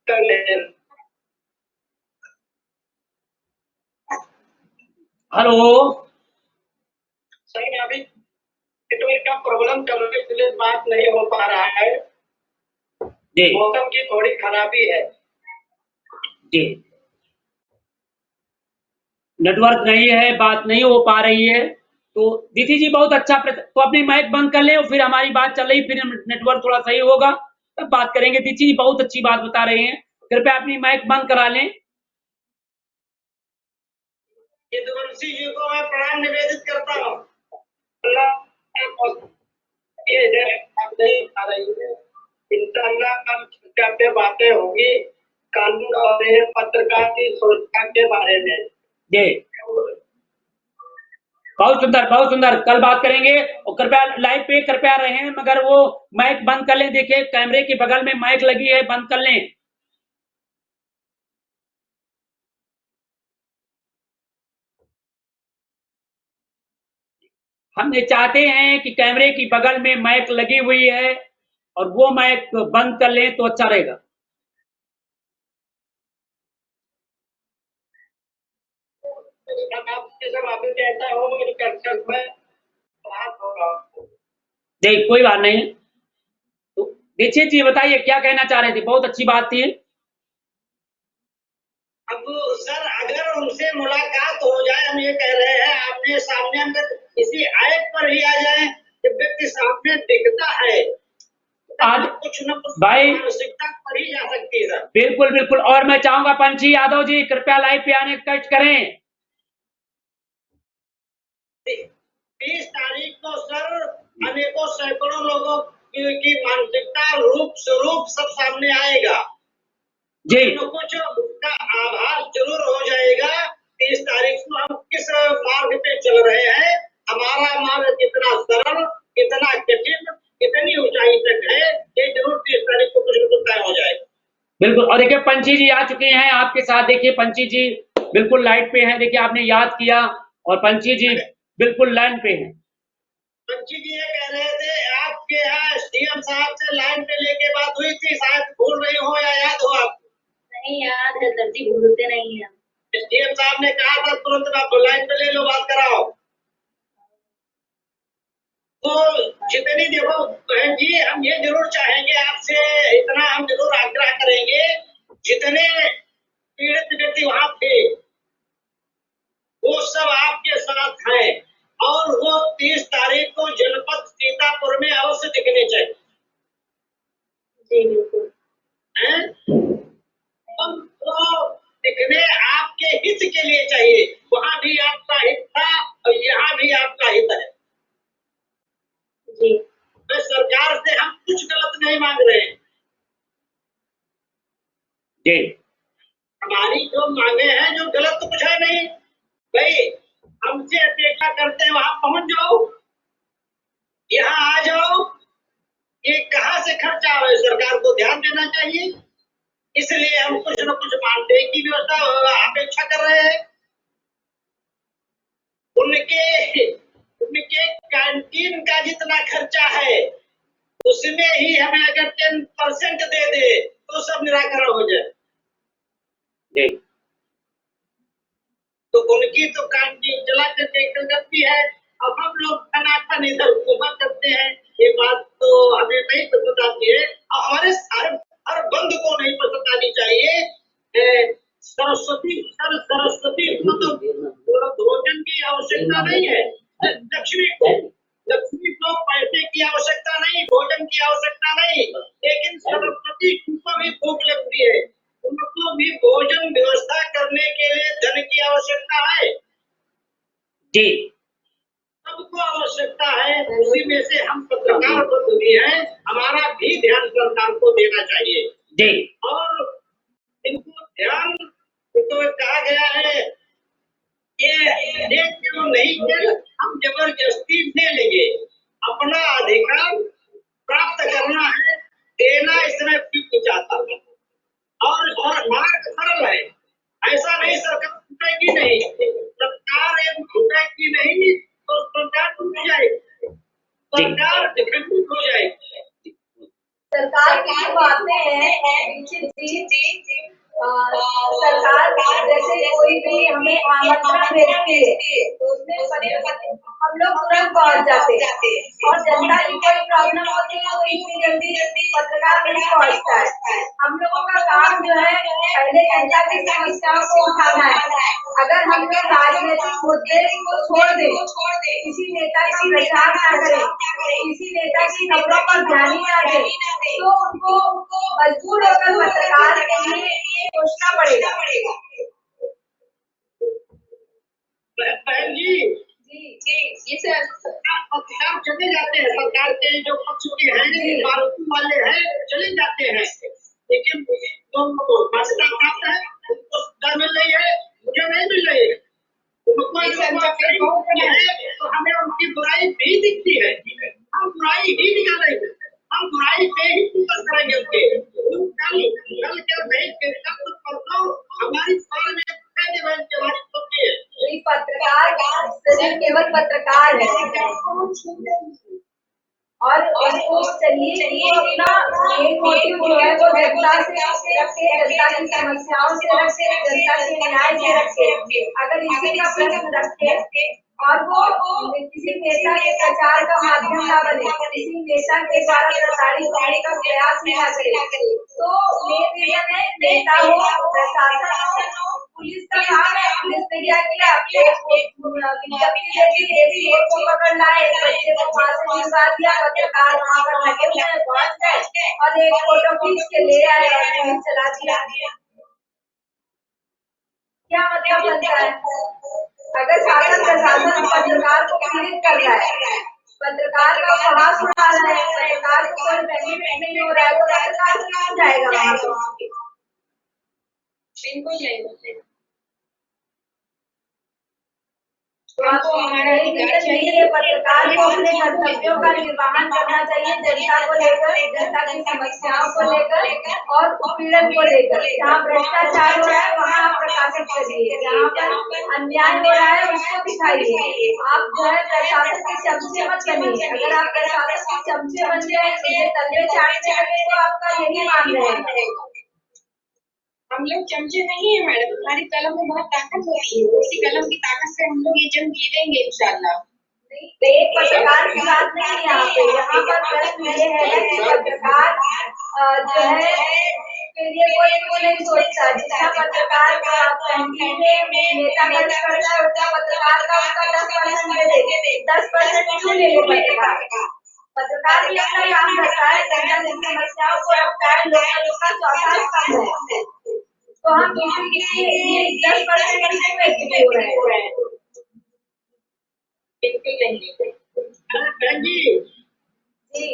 कर लें। हेलो सर अभी नेटवर्क का प्रॉब्लम करने के लिए बात नहीं हो पा रहा है, जी मौसम की थोड़ी खराबी है। जी, नेटवर्क नहीं है, बात नहीं हो पा रही है। तो दीदी जी बहुत अच्छा तो अपनी माइक बंद कर ले और फिर हमारी बात चल रही, फिर नेटवर्क थोड़ा सही होगा तब बात करेंगे। दीदी जी बहुत अच्छी बात बता रहे हैं, कृपया अपनी माइक बंद करा लें। यदुवंशी जी को मैं प्रणाम निवेदित करता हूँ। अल्लाह ये आप नहीं आ रही है, इंशाअल्लाह कल चर्चा पे बातें होंगी कानून और पत्रकार की सुरक्षा के बारे में। जी बहुत सुंदर, कल बात करेंगे। और कृपया लाइव पे कृपया रहें, मगर वो माइक बंद कर लें। देखिए कैमरे के बगल में माइक लगी है, बंद कर लें। हम ये चाहते हैं कि कैमरे की बगल में माइक लगी हुई है और वो माइक बंद कर लें तो अच्छा रहेगा। नहीं कोई बात नहीं। तो दीक्षित जी बताइए क्या कहना चाह रहे थे, बहुत अच्छी बात थी। अब सर अगर उनसे मुलाकात हो जाए, हम ये कह रहे हैं आमने सामने, हम इसी आयत पर ही आ जाए कि व्यक्ति सामने दिखता है आज कुछ न कुछ भाई मानसिकता पर ही जा सकती है सर। बिल्कुल। और मैं चाहूंगा पंछी यादव जी कृपया लाइव पे आने का कष्ट करें। 30 तारीख को सर अनेकों सैकड़ों लोगों की मानसिकता रूप स्वरूप सब सामने आएगा जी तो कुछ उसका आभास जरूर हो जाएगा। 30 तारीख को हम किस मार्ग पे चल रहे हैं, हमारा मार्ग कितना सरल, कितना कठिन, कितनी ऊंचाई तक है, ये जरूर 30 तारीख को कुछ न कुछ तय हो जाएगा। बिल्कुल। और देखिए पंछी जी आ चुके हैं आपके साथ। देखिए पंछी जी बिल्कुल लाइट पे हैं। देखिए आपने याद किया और पंछी जी बिल्कुल लाइन पे हैं। पंछी जी ये कह रहे थे आपके यहाँ सीएम साहब से लाइन पे लेके बात हुई थी, शायद भूल रही हो या याद हो आपको? नहीं याद है सर जी, भूलते नहीं है। सीएम साहब ने कहा था तुरंत आप लाइन पे ले लो, बात कराओ। तो जितनी देखो बहन जी, हम ये जरूर चाहेंगे आपसे, इतना हम जरूर आग्रह करेंगे, जितने पीड़ित व्यक्ति वहां थे वो सब आपके साथ हैं और वो 30 तारीख को जनपद सीतापुर में अवश्य दिखने चाहिए। जी बिल्कुल। तो दिखने आपके हित के लिए चाहिए, वहां भी आपका हित था और यहाँ भी आपका हित है। जी तो सरकार से हम कुछ गलत नहीं मांग रहे हैं, जी हमारी जो मांगे हैं जो गलत तो कुछ है नहीं भाई, हमसे अपेक्षा करते हैं वहां पहुंच जाओ, यहाँ आ जाओ। ये कहाँ से खर्चा है, सरकार को ध्यान देना चाहिए। इसलिए हम कुछ न कुछ मानदेय की व्यवस्था अपेक्षा कर रहे हैं। उनके कैंटीन का जितना खर्चा है उसमें ही हमें अगर 10% दे दे तो सब निराकरण हो जाए। जी तो उनकी तो कैंटीन चला करके करती है, अब हम लोग टनाटन इधर उधर करते हैं, ये बात तो हमें नहीं पसंद आती है। हमारे हर बंद को नहीं पसंद आनी चाहिए। सरस्वती को तो भोजन की आवश्यकता नहीं है, लक्ष्मी को पैसे की आवश्यकता नहीं, भोजन की आवश्यकता नहीं, लेकिन सरस्वती को भी भूख लगती है, उनको भी भोजन व्यवस्था करने के लिए धन की आवश्यकता है। जी सबको आवश्यकता है, उसी में से हम पत्रकार बंधु भी हैं, हमारा भी ध्यान सरकार को देना चाहिए। जी और इनको ध्यान तो कहा गया है ये क्यों नहीं है, हम जबरदस्ती ले लेंगे, अपना अधिकार प्राप्त करना है, देना इसमें क्यों चाहता है। और मार्ग सरल है, ऐसा नहीं सरकार टूटेगी नहीं, सरकार एक टूटेगी नहीं तो सरकार टूट जाएगी, सरकार खंडित हो जाएगी। भी हमें आमंत्रण भेजती है तो उसमें हम लोग तुरंत पहुंच जाते हैं। और जनता की कोई प्रॉब्लम होती है तो इतनी जल्दी पत्रकार नहीं पहुंचता है। हम लोगों का काम जो है पहले जनता की समस्याओं को उठाना है। अगर हम लोग राजनीतिक मुद्दे को छोड़ दें, किसी नेता का प्रचार न करें, किसी नेता की खबरों पर ध्यान ही न दें, तो उनको मजबूर होकर पत्रकार के लिए सोचना पड़ेगा। बहन जी सर, पत्रकार चले जाते हैं, सरकार के जो पक्ष के हैं, आरोपी वाले हैं, चले जाते हैं, लेकिन तो भाजपा प्राप्त है, उनको सत्ता मिल रही है, मुझे नहीं मिल रही है। तो हमें उनकी बुराई भी दिखती है, हम बुराई ही निकालेंगे, हम बुराई पे ही फोकस करेंगे उनके। कल क्या नहीं परसों हमारी साल में पत्रकार केवल पत्रकार है और उसको चाहिए कि वो अपना मेन मोटिव जो है वो जनता से रखे, जनता की समस्याओं से रखे, जनता के न्याय से रखे। अगर इसी का प्रश्न रखे और वो किसी नेता के प्रचार का माध्यम न बने, किसी नेता के द्वारा प्रसारित करने का प्रयास न करे, तो मेन रीजन है नेता हो, प्रशासन हो, पुलिस का काम है। पुलिस ने क्या किया, एक को पकड़ लाए, बच्चे को वहां से निभा दिया, पत्रकार वहां पर लगे हुए हैं, पहुंच गए और एक फोटो खींच के ले आए और न्यूज चला दिया। क्या मतलब बनता है? अगर शासन प्रशासन पत्रकार को पीड़ित कर रहा है, पत्रकार का साहस उड़ा रहा है, पत्रकार को कोई बेनिफिट नहीं हो रहा है, तो पत्रकार कहाँ जाएगा वहां पर? बिल्कुल नहीं। पत्रकार को अपने कर्तव्यों का निर्वहन करना चाहिए, जनता को लेकर, जनता की समस्याओं को लेकर और उत्पीड़न को लेकर। जहाँ भ्रष्टाचार हो रहा है वहाँ आप प्रकाशित करिए, जहाँ पर अन्याय हो रहा है उसको दिखाइए। आप जो है प्रशासन के चमचे मत बनिए। अगर आप प्रशासन के चमचे बन गए, उनके तलवे चाटने लगे तो आपका यही मान रहे हैं। हम लोग चमचे नहीं है मैडम, हमारी कलम में बहुत ताकत होती है, उसी कलम की ताकत से हम लोग ये जंग जीतेंगे इंशाल्लाह। एक पत्रकार की बात नहीं है यहाँ पर प्रश्न ये है कि पत्रकार जो है के लिए कोई कुछ नहीं सोचता। जितना पत्रकार कैंटीन में नेता खर्च करता है उतना पत्रकार का उसका 10% दे दे। 10% क्यों ले ले पत्रकार भी अपना काम करता है, जनता की समस्याओं को रखता है, लोगों का चौथा स्तंभ है। तो हम किसी 10% क्यों हो रहे हैं? बिल्कुल नहीं। बहन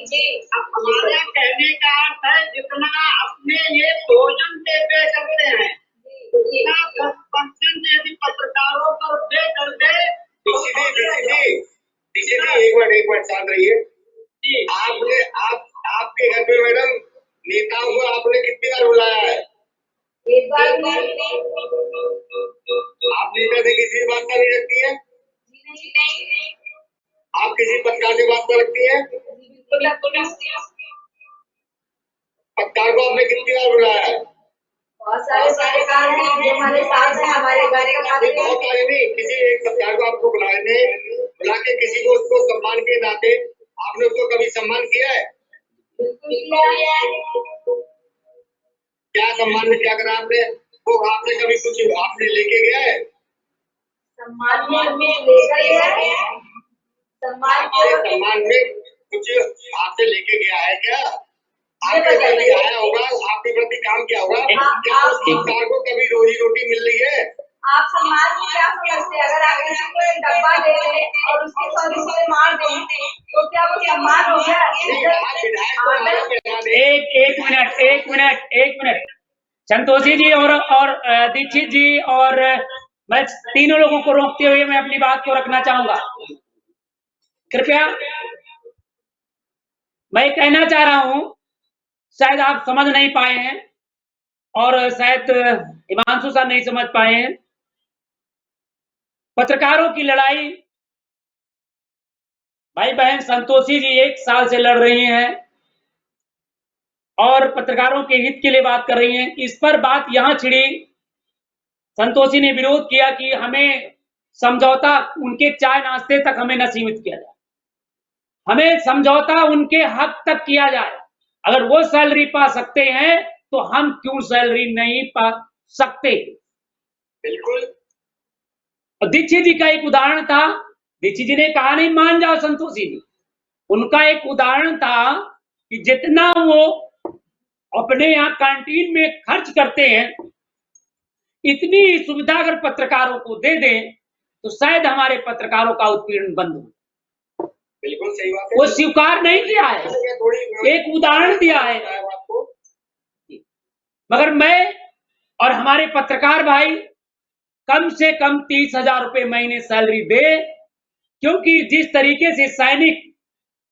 जी, अब हमारा कहने का अर्थ है जितना अपने ये भोजन पे करते हैं, उतना 10% यदि पत्रकारों पर पे कर दे। एक मिनट शांत रहिए। आपके घर पे मैडम नेताओं को आपने कितनी बार बुलाया है? एक बार नहीं। आप नेता से किसी बात का नहीं रखती है? आप किसी पत्रकार से बात कर रखती है? पत्रकार को आपने कितनी बार बुलाया है? बहुत सारे पत्रकार हैं जो हमारे साथ हैं, हमारे घर के साथ हैं। बहुत सारे नहीं, किसी एक पत्रकार को आपको बुला के किसी को उसको सम्मान के नाते आपने उसको कभी सम्मान किया है? क्या सम्मान में क्या करा आपने? वो आपने कभी कुछ आपने लेके गया है? सम्मान में लेकर गया है? सम्मान में कुछ आपसे लेके गया है क्या? आपके प्रति आया होगा, आपके प्रति काम किया होगा। क्या उस पत्रकार को कभी रोजी रोटी मिल रही है? आप सम्मान को क्या समझते हैं? अगर आप किसी को एक डब्बा दे दें और उसके 100 रुपए मार दें तो क्या वो सम्मान हो गया? एक मिनट संतोषी जी और दीक्षित जी और मैं तीनों लोगों को रोकते हुए मैं अपनी बात को रखना चाहूंगा। कृपया, मैं कहना चाह रहा हूं, शायद आप समझ नहीं पाए हैं और शायद हिमांशु सर नहीं समझ पाए हैं। पत्रकारों की लड़ाई भाई बहन संतोषी जी 1 साल से लड़ रही हैं और पत्रकारों के हित के लिए बात कर रही हैं। इस पर बात यहां छिड़ी संतोषी ने विरोध किया कि हमें समझौता उनके चाय नाश्ते तक हमें न सीमित किया जाए, हमें समझौता उनके हक तक किया जाए। अगर वो सैलरी पा सकते हैं तो हम क्यों सैलरी नहीं पा सकते? बिल्कुल। दीक्षित जी का एक उदाहरण था, दीक्षित जी ने कहा नहीं मान जाओ संतोषी जी, उनका एक उदाहरण था कि जितना वो अपने यहाँ कैंटीन में खर्च करते हैं, इतनी सुविधा अगर पत्रकारों को दे दें तो शायद हमारे पत्रकारों का उत्पीड़न बंद हो। बिल्कुल सही बात है। वो स्वीकार नहीं किया है, एक उदाहरण दिया है। मगर मैं और हमारे पत्रकार भाई कम से कम 30,000 रुपए महीने सैलरी दे, क्योंकि जिस तरीके से सैनिक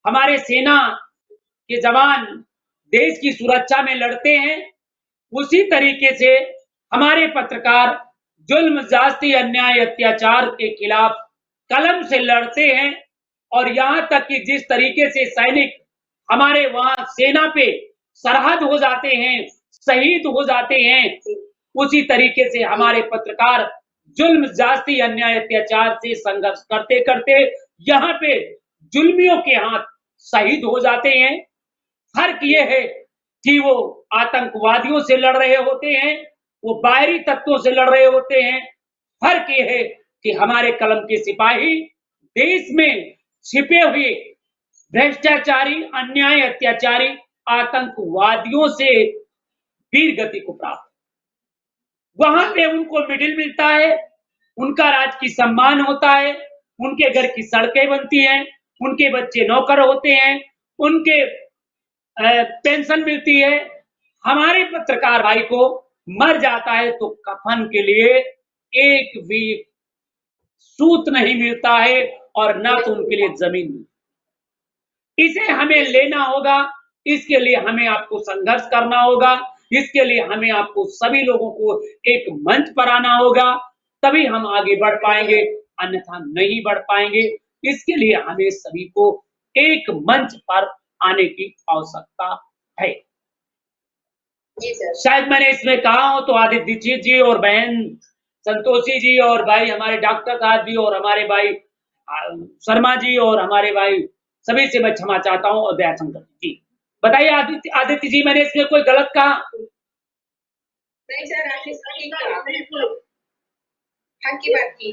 हमारे सेना के जवान देश की सुरक्षा में लड़ते हैं, उसी तरीके से हमारे पत्रकार जुल्म, ज्यादती, अन्याय, अत्याचार के खिलाफ कलम से लड़ते हैं। और यहाँ तक कि जिस तरीके से सैनिक हमारे वहां सेना पे सरहद हो जाते हैं, शहीद हो जाते हैं, उसी तरीके से हमारे पत्रकार जुल्म, ज्यादती, अन्याय, अत्याचार से संघर्ष करते करते यहाँ पे जुल्मियों के हाथ शहीद हो जाते हैं। फर्क ये है कि वो आतंकवादियों से लड़ रहे होते हैं, वो बाहरी तत्वों से लड़ रहे होते हैं। फर्क ये है कि हमारे कलम के सिपाही देश में छिपे हुए भ्रष्टाचारी, अन्याय, अत्याचारी, आतंकवादियों से वीर गति को प्राप्त, वहां पे उनको मिडिल मिलता है, उनका राजकीय सम्मान होता है, उनके घर की सड़कें बनती हैं, उनके बच्चे नौकर होते हैं, उनके पेंशन मिलती है। हमारे पत्रकार भाई को मर जाता है तो कफन के लिए एक भी सूत नहीं मिलता है और ना तो उनके लिए जमीन मिलती। इसे हमें लेना होगा, इसके लिए हमें आपको संघर्ष करना होगा, इसके लिए हमें आपको सभी लोगों को एक मंच पर आना होगा, तभी हम आगे बढ़ पाएंगे, अन्यथा नहीं बढ़ पाएंगे। इसके लिए हमें सभी को एक मंच पर आने की आवश्यकता है। शायद मैंने इसमें कहा हो तो आदित्य दीक्षित जी और बहन संतोषी जी और भाई हमारे डॉक्टर साहब जी और हमारे भाई शर्मा जी और हमारे भाई सभी से मैं क्षमा चाहता हूं। और दयाशंकर जी बताइए, आदित्य जी मैंने इसमें कोई गलत कहा? नहीं सर, आपने सही कहा, हक की बात की।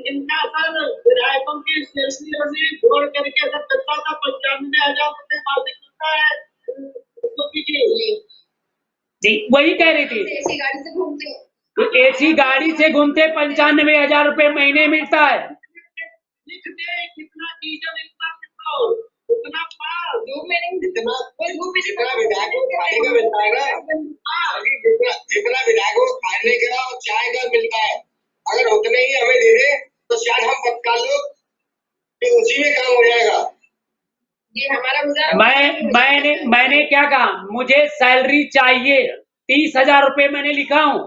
इनका सर विधायकों की स्टेशनरी जोड़ करके अगर पैसा का 95,000 रुपए मासिक मिलता है तो जी वही कह रही थी, ऐसी गाड़ी से घूमते हो तो ऐसी गाड़ी से घूमते 95,000 रुपए महीने मिलता है। लिख दे कितना डीजल, इतना पेट्रोल, उतना पार धूप में नहीं, जितना कोई धूप में जितना विधायक को खाने का मिलता है ना, जितना विधायक को खाने का और चाय का मिलता है, अगर उतने ही हमें दे दे तो शायद हम पत्रकार लोग कि उसी में काम हो जाएगा। ये हमारा गुजारा। मैंने क्या कहा, मुझे सैलरी चाहिए 30,000 रुपए मैंने लिखा हूं।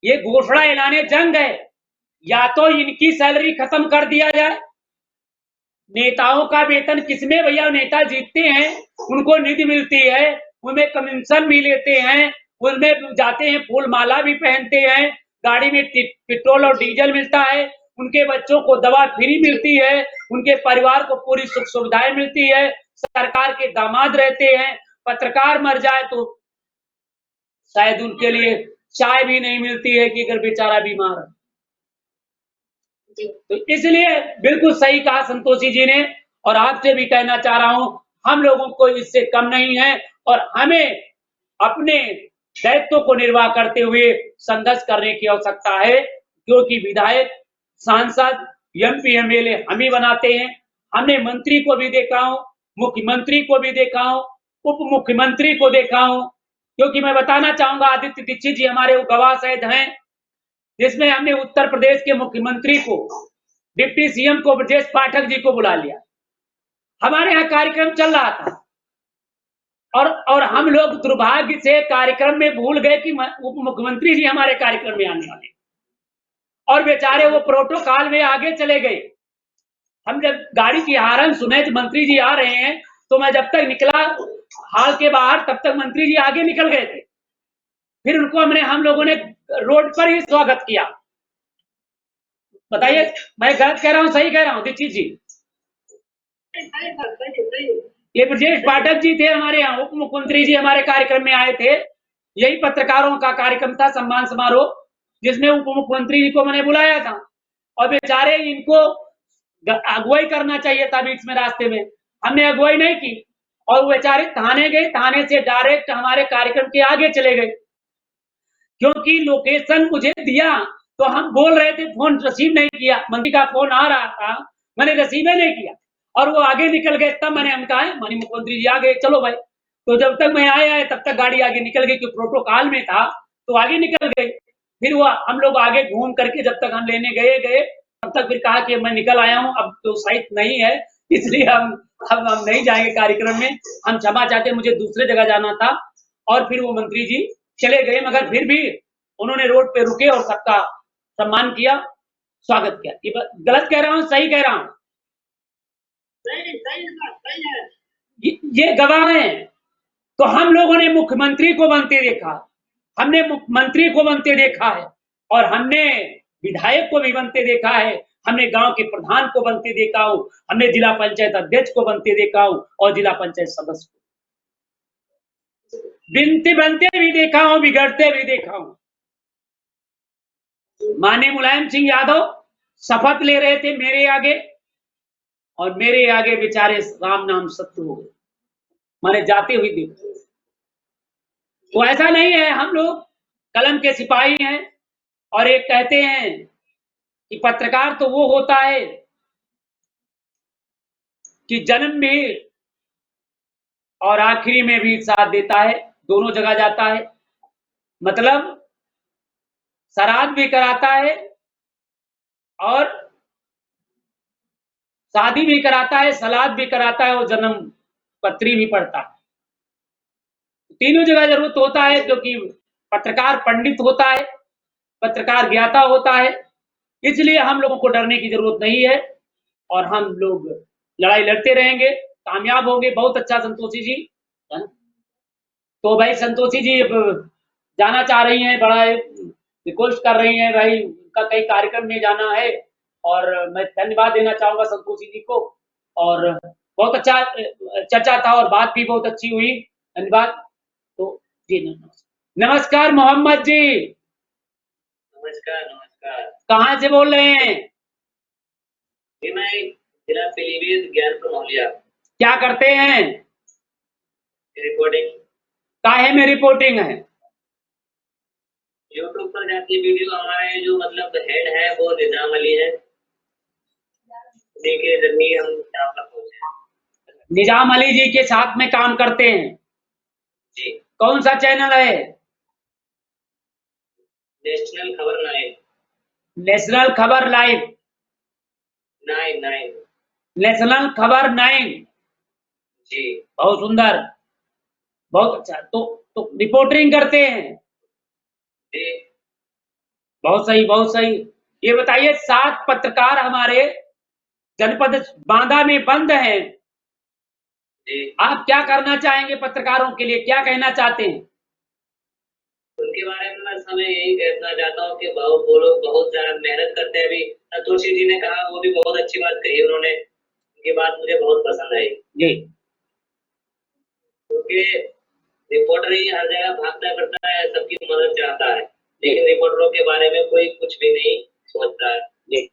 ये घोषणा ऐलाने जंग है, या तो इनकी सैलरी खत्म कर दिया जाए। नेताओं का वेतन किसमें भैया, नेता जीतते हैं उनको निधि मिलती है, उनमें कमीशन भी लेते हैं, उनमें जाते हैं फूल माला भी पहनते हैं, गाड़ी में पेट्रोल और डीजल मिलता है, उनके बच्चों को दवा फ्री मिलती है, उनके परिवार को पूरी सुख सुविधाएं मिलती है, सरकार के दामाद रहते हैं। पत्रकार मर जाए तो शायद उनके लिए चाय भी नहीं मिलती है कि अगर बेचारा बीमार है। तो इसलिए बिल्कुल सही कहा संतोषी जी ने, और आपसे भी कहना चाह रहा हूं, हम लोगों को इससे कम नहीं है और हमें अपने दायित्व को निर्वाह करते हुए संघर्ष करने की आवश्यकता है, क्योंकि विधायक, सांसद, एमपी, एमएलए हम ही बनाते हैं। हमने मंत्री को भी देखा हूं, मुख्यमंत्री को भी देखा हूं, उप मुख्यमंत्री को देखा हूं, क्योंकि मैं बताना चाहूंगा आदित्य दीक्षित जी हमारे वो गवाह शायद हैं, जिसमें हमने उत्तर प्रदेश के मुख्यमंत्री को, डिप्टी सीएम को, ब्रजेश पाठक जी को बुला लिया। हमारे यहाँ कार्यक्रम चल रहा था और हम लोग दुर्भाग्य से कार्यक्रम में भूल गए कि उप मुख्यमंत्री जी हमारे कार्यक्रम में आने वाले, और बेचारे वो प्रोटोकॉल में आगे चले गए। हम जब गाड़ी की हारन सुने कि मंत्री जी आ रहे हैं, तो मैं जब तक निकला हाल के बाहर, तब तक मंत्री जी आगे निकल गए थे। फिर उनको हम लोगों ने रोड पर ही स्वागत किया। बताइए मैं गलत कह रहा हूँ सही कह रहा हूँ दीक्षित जी? ये ब्रजेश पाठक जी थे हमारे यहाँ, उप मुख्यमंत्री जी हमारे कार्यक्रम में आए थे। यही पत्रकारों का कार्यक्रम था, सम्मान समारोह, जिसमें उप मुख्यमंत्री जी को मैंने बुलाया था। और बेचारे इनको अगुवाई करना चाहिए था बीच में रास्ते में, हमने अगुवाई नहीं की और वो बेचारे थाने गए, थाने से डायरेक्ट हमारे कार्यक्रम के आगे चले गए। क्योंकि लोकेशन मुझे दिया तो हम बोल रहे थे, फोन रिसीव नहीं किया, मंत्री का फोन आ रहा था, मैंने रिसीव नहीं किया और वो आगे निकल गए। तब मैंने हम कहा माननीय मुख्यमंत्री जी आ गए, चलो भाई। तो जब तक मैं आया तब तक गाड़ी आगे निकल गई, क्योंकि प्रोटोकॉल में था तो आगे निकल गई। फिर वो हम लोग आगे घूम करके जब तक हम लेने गए तब तक फिर कहा कि मैं निकल आया हूँ, अब तो साइट नहीं है, इसलिए हम नहीं जाएंगे कार्यक्रम में, हम क्षमा चाहते, मुझे दूसरे जगह जाना था। और फिर वो मंत्री जी चले गए, मगर फिर भी उन्होंने रोड पे रुके और सबका सम्मान किया, स्वागत किया। ये गलत कह रहा हूँ सही कह रहा हूँ? सही है। ये गवाह हैं। तो हम लोगों ने मुख्यमंत्री को बनते देखा, हमने मुख्यमंत्री को बनते देखा है और हमने विधायक को भी बनते देखा है, हमने गांव के प्रधान को बनते देखा हूं, हमने जिला पंचायत अध्यक्ष को बनते देखा हूं और जिला पंचायत सदस्य को बनते भी देखा हूं, बिगड़ते भी देखा हूं। माननीय मुलायम सिंह यादव शपथ ले रहे थे मेरे आगे और मेरे आगे बेचारे राम नाम सत्य हो गए, मैंने जाते हुए देखा। तो ऐसा नहीं है, हम लोग कलम के सिपाही हैं। और एक कहते हैं कि पत्रकार तो वो होता है कि जन्म भी और आखिरी में भी साथ देता है, दोनों जगह जाता है, मतलब श्राद्ध भी कराता है और शादी भी कराता है, सलाद भी कराता है और जन्म पत्री भी पढ़ता है। तीनों जगह जरूरत होता है, क्योंकि पत्रकार पंडित होता है, पत्रकार ज्ञाता होता है, इसलिए हम लोगों को डरने की जरूरत नहीं है और हम लोग लड़ाई लड़ते रहेंगे, कामयाब होंगे। बहुत अच्छा संतोषी जी, तो भाई संतोषी जी जाना चाह रही हैं, बड़ा रिक्वेस्ट कर रही हैं भाई, उनका कई कार्यक्रम में जाना है और मैं धन्यवाद देना चाहूंगा संतोषी जी को। और बहुत अच्छा चर्चा था और बात भी बहुत अच्छी हुई, धन्यवाद। तो जी नमस्कार मोहम्मद जी। नमस्कार नमस्कार। कहाँ से बोल रहे हैं? जी मैं जिला पीलीभीत ज्ञानपुर मौलिया। क्या करते हैं? रिपोर्टिंग। काहे में रिपोर्टिंग है? यूट्यूब पर जाती वीडियो, हमारे जो मतलब हेड है वो निजाम अली है, उन्हीं के जरिए हम यहाँ पर पहुंचे। निजाम अली जी के साथ में काम करते हैं जी। कौन सा चैनल है? नेशनल खबर 9। नेशनल खबर लाइव 9। नेशनल खबर 9। जी बहुत सुंदर, बहुत अच्छा। तो रिपोर्टिंग करते हैं? जी बहुत सही, बहुत सही। ये बताइए 7 पत्रकार हमारे जनपद बांदा में बंद हैं, जी। आप क्या करना चाहेंगे पत्रकारों के लिए, क्या कहना चाहते हैं? उनके बारे में मैं समय यही कहना चाहता हूँ कि वो लोग बहुत ज्यादा मेहनत करते हैं। अभी संतोषी जी ने कहा, वो भी बहुत अच्छी बात कही उन्होंने, उनकी बात मुझे बहुत पसंद आई। जी, क्योंकि रिपोर्टर ही हर जगह भागता करता है, सबकी मदद चाहता है, लेकिन रिपोर्टरों के बारे में कोई कुछ भी नहीं सोचता है। जी।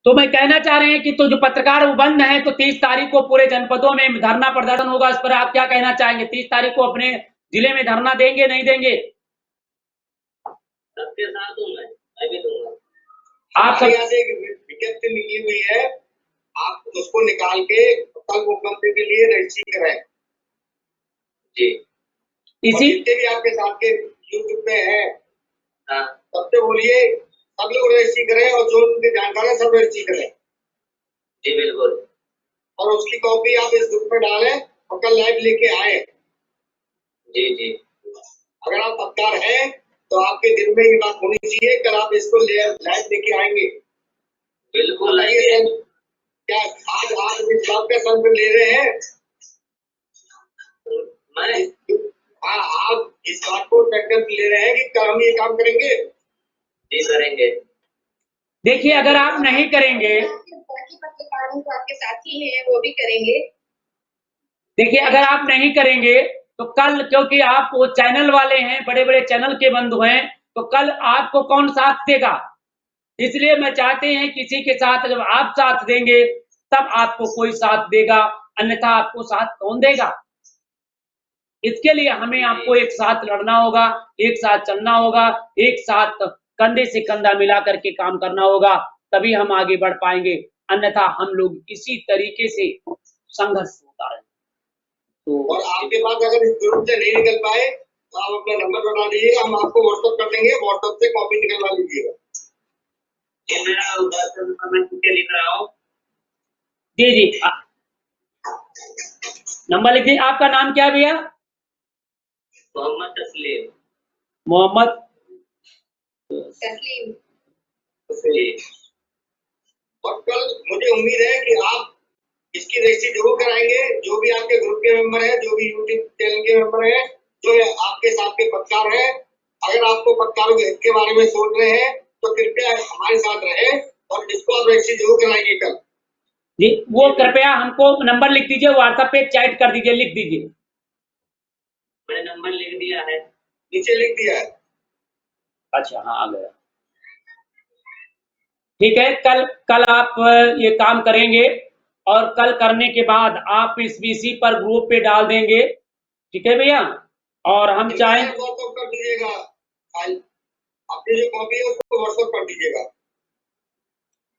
तो मैं कहना चाह रहे हैं कि तो जो पत्रकार वो बंद हैं, तो 30 तारीख को पूरे जनपदों में धरना प्रदर्शन होगा, इस पर आप क्या कहना चाहेंगे? 30 तारीख को अपने जिले में धरना देंगे नहीं देंगे? सबके साथ हूँ मैं भी दूंगा। आप सब यहाँ से एक विज्ञप्ति निकली हुई है, आप उसको निकाल के कल मुख्यमंत्री के लिए रजिस्ट्री कराएं। जी। इसी जितने भी आपके साथ के यूट्यूब पे है, हाँ सबसे बोलिए सब लोग रजिस्ट्री करें और जो उनके जानकार है सब रजिस्ट्री करें। जी बिल्कुल। और उसकी कॉपी आप इस ग्रुप में डालें और कल लाइव लेके आए। जी जी। अगर आप पत्रकार हैं तो आपके दिल में ये बात होनी चाहिए, कल आप इसको लाइव लेके आएंगे। बिल्कुल ये क्या आज इस बात का संग ले रहे हैं? मैं हाँ, आप इस बात को ट्रैक्टर ले रहे हैं कि कल हम ये काम करेंगे? जी करेंगे। देखिए, अगर आप नहीं करेंगे, बाकी पत्रकारों को आपके साथी हैं वो भी करेंगे। देखिए अगर आप नहीं करेंगे तो कल, क्योंकि आप वो चैनल वाले हैं, बड़े बड़े चैनल के बंधु हैं, तो कल आपको कौन साथ देगा? इसलिए मैं चाहते हैं किसी के साथ जब आप साथ देंगे तब आपको कोई साथ देगा, अन्यथा आपको साथ कौन देगा? इसके लिए हमें आपको एक साथ लड़ना होगा, एक साथ चलना होगा, एक साथ कंधे से कंधा मिला करके काम करना होगा, तभी हम आगे बढ़ पाएंगे, अन्यथा हम लोग इसी तरीके से संघर्ष होता है। और आपके पास अगर इस ग्रुप से नहीं निकल पाए तो आप अपना नंबर बता दीजिएगा, हम आपको व्हाट्सएप कर देंगे, व्हाट्सएप से कॉपी निकलवा लीजिएगा। ये मेरा व्हाट्सएप मैं लिख रहा हूँ। जी जी, नंबर लिख दीजिए। आपका नाम क्या है भैया? मोहम्मद तस्लीम। मोहम्मद तस्लीम। और कल मुझे उम्मीद है कि आप इसकी रजिस्ट्री जरूर कराएंगे। जो भी आपके ग्रुप के मेंबर हैं, जो भी यूट्यूब चैनल के मेंबर हैं, जो आपके साथ के पत्रकार हैं, अगर आपको पत्रकारों के हित के बारे में सोच रहे हैं तो कृपया हमारे साथ रहें और इसको आप रजिस्ट्री जरूर कराएंगे कल। जी, वो कृपया हमको नंबर लिख दीजिए, व्हाट्सएप पे चैट कर दीजिए, लिख दीजिए। मैंने नंबर लिख दिया है, नीचे लिख दिया है। अच्छा, हाँ आ गया। ठीक है, कल आप ये काम करेंगे और कल करने के बाद आप इस बीसी पर ग्रुप पे डाल देंगे, ठीक है भैया? और हम चाहें व्हाट्सएप कर दीजिएगा, फाइल अपनी जो कॉपी है उसको व्हाट्सएप कर दीजिएगा।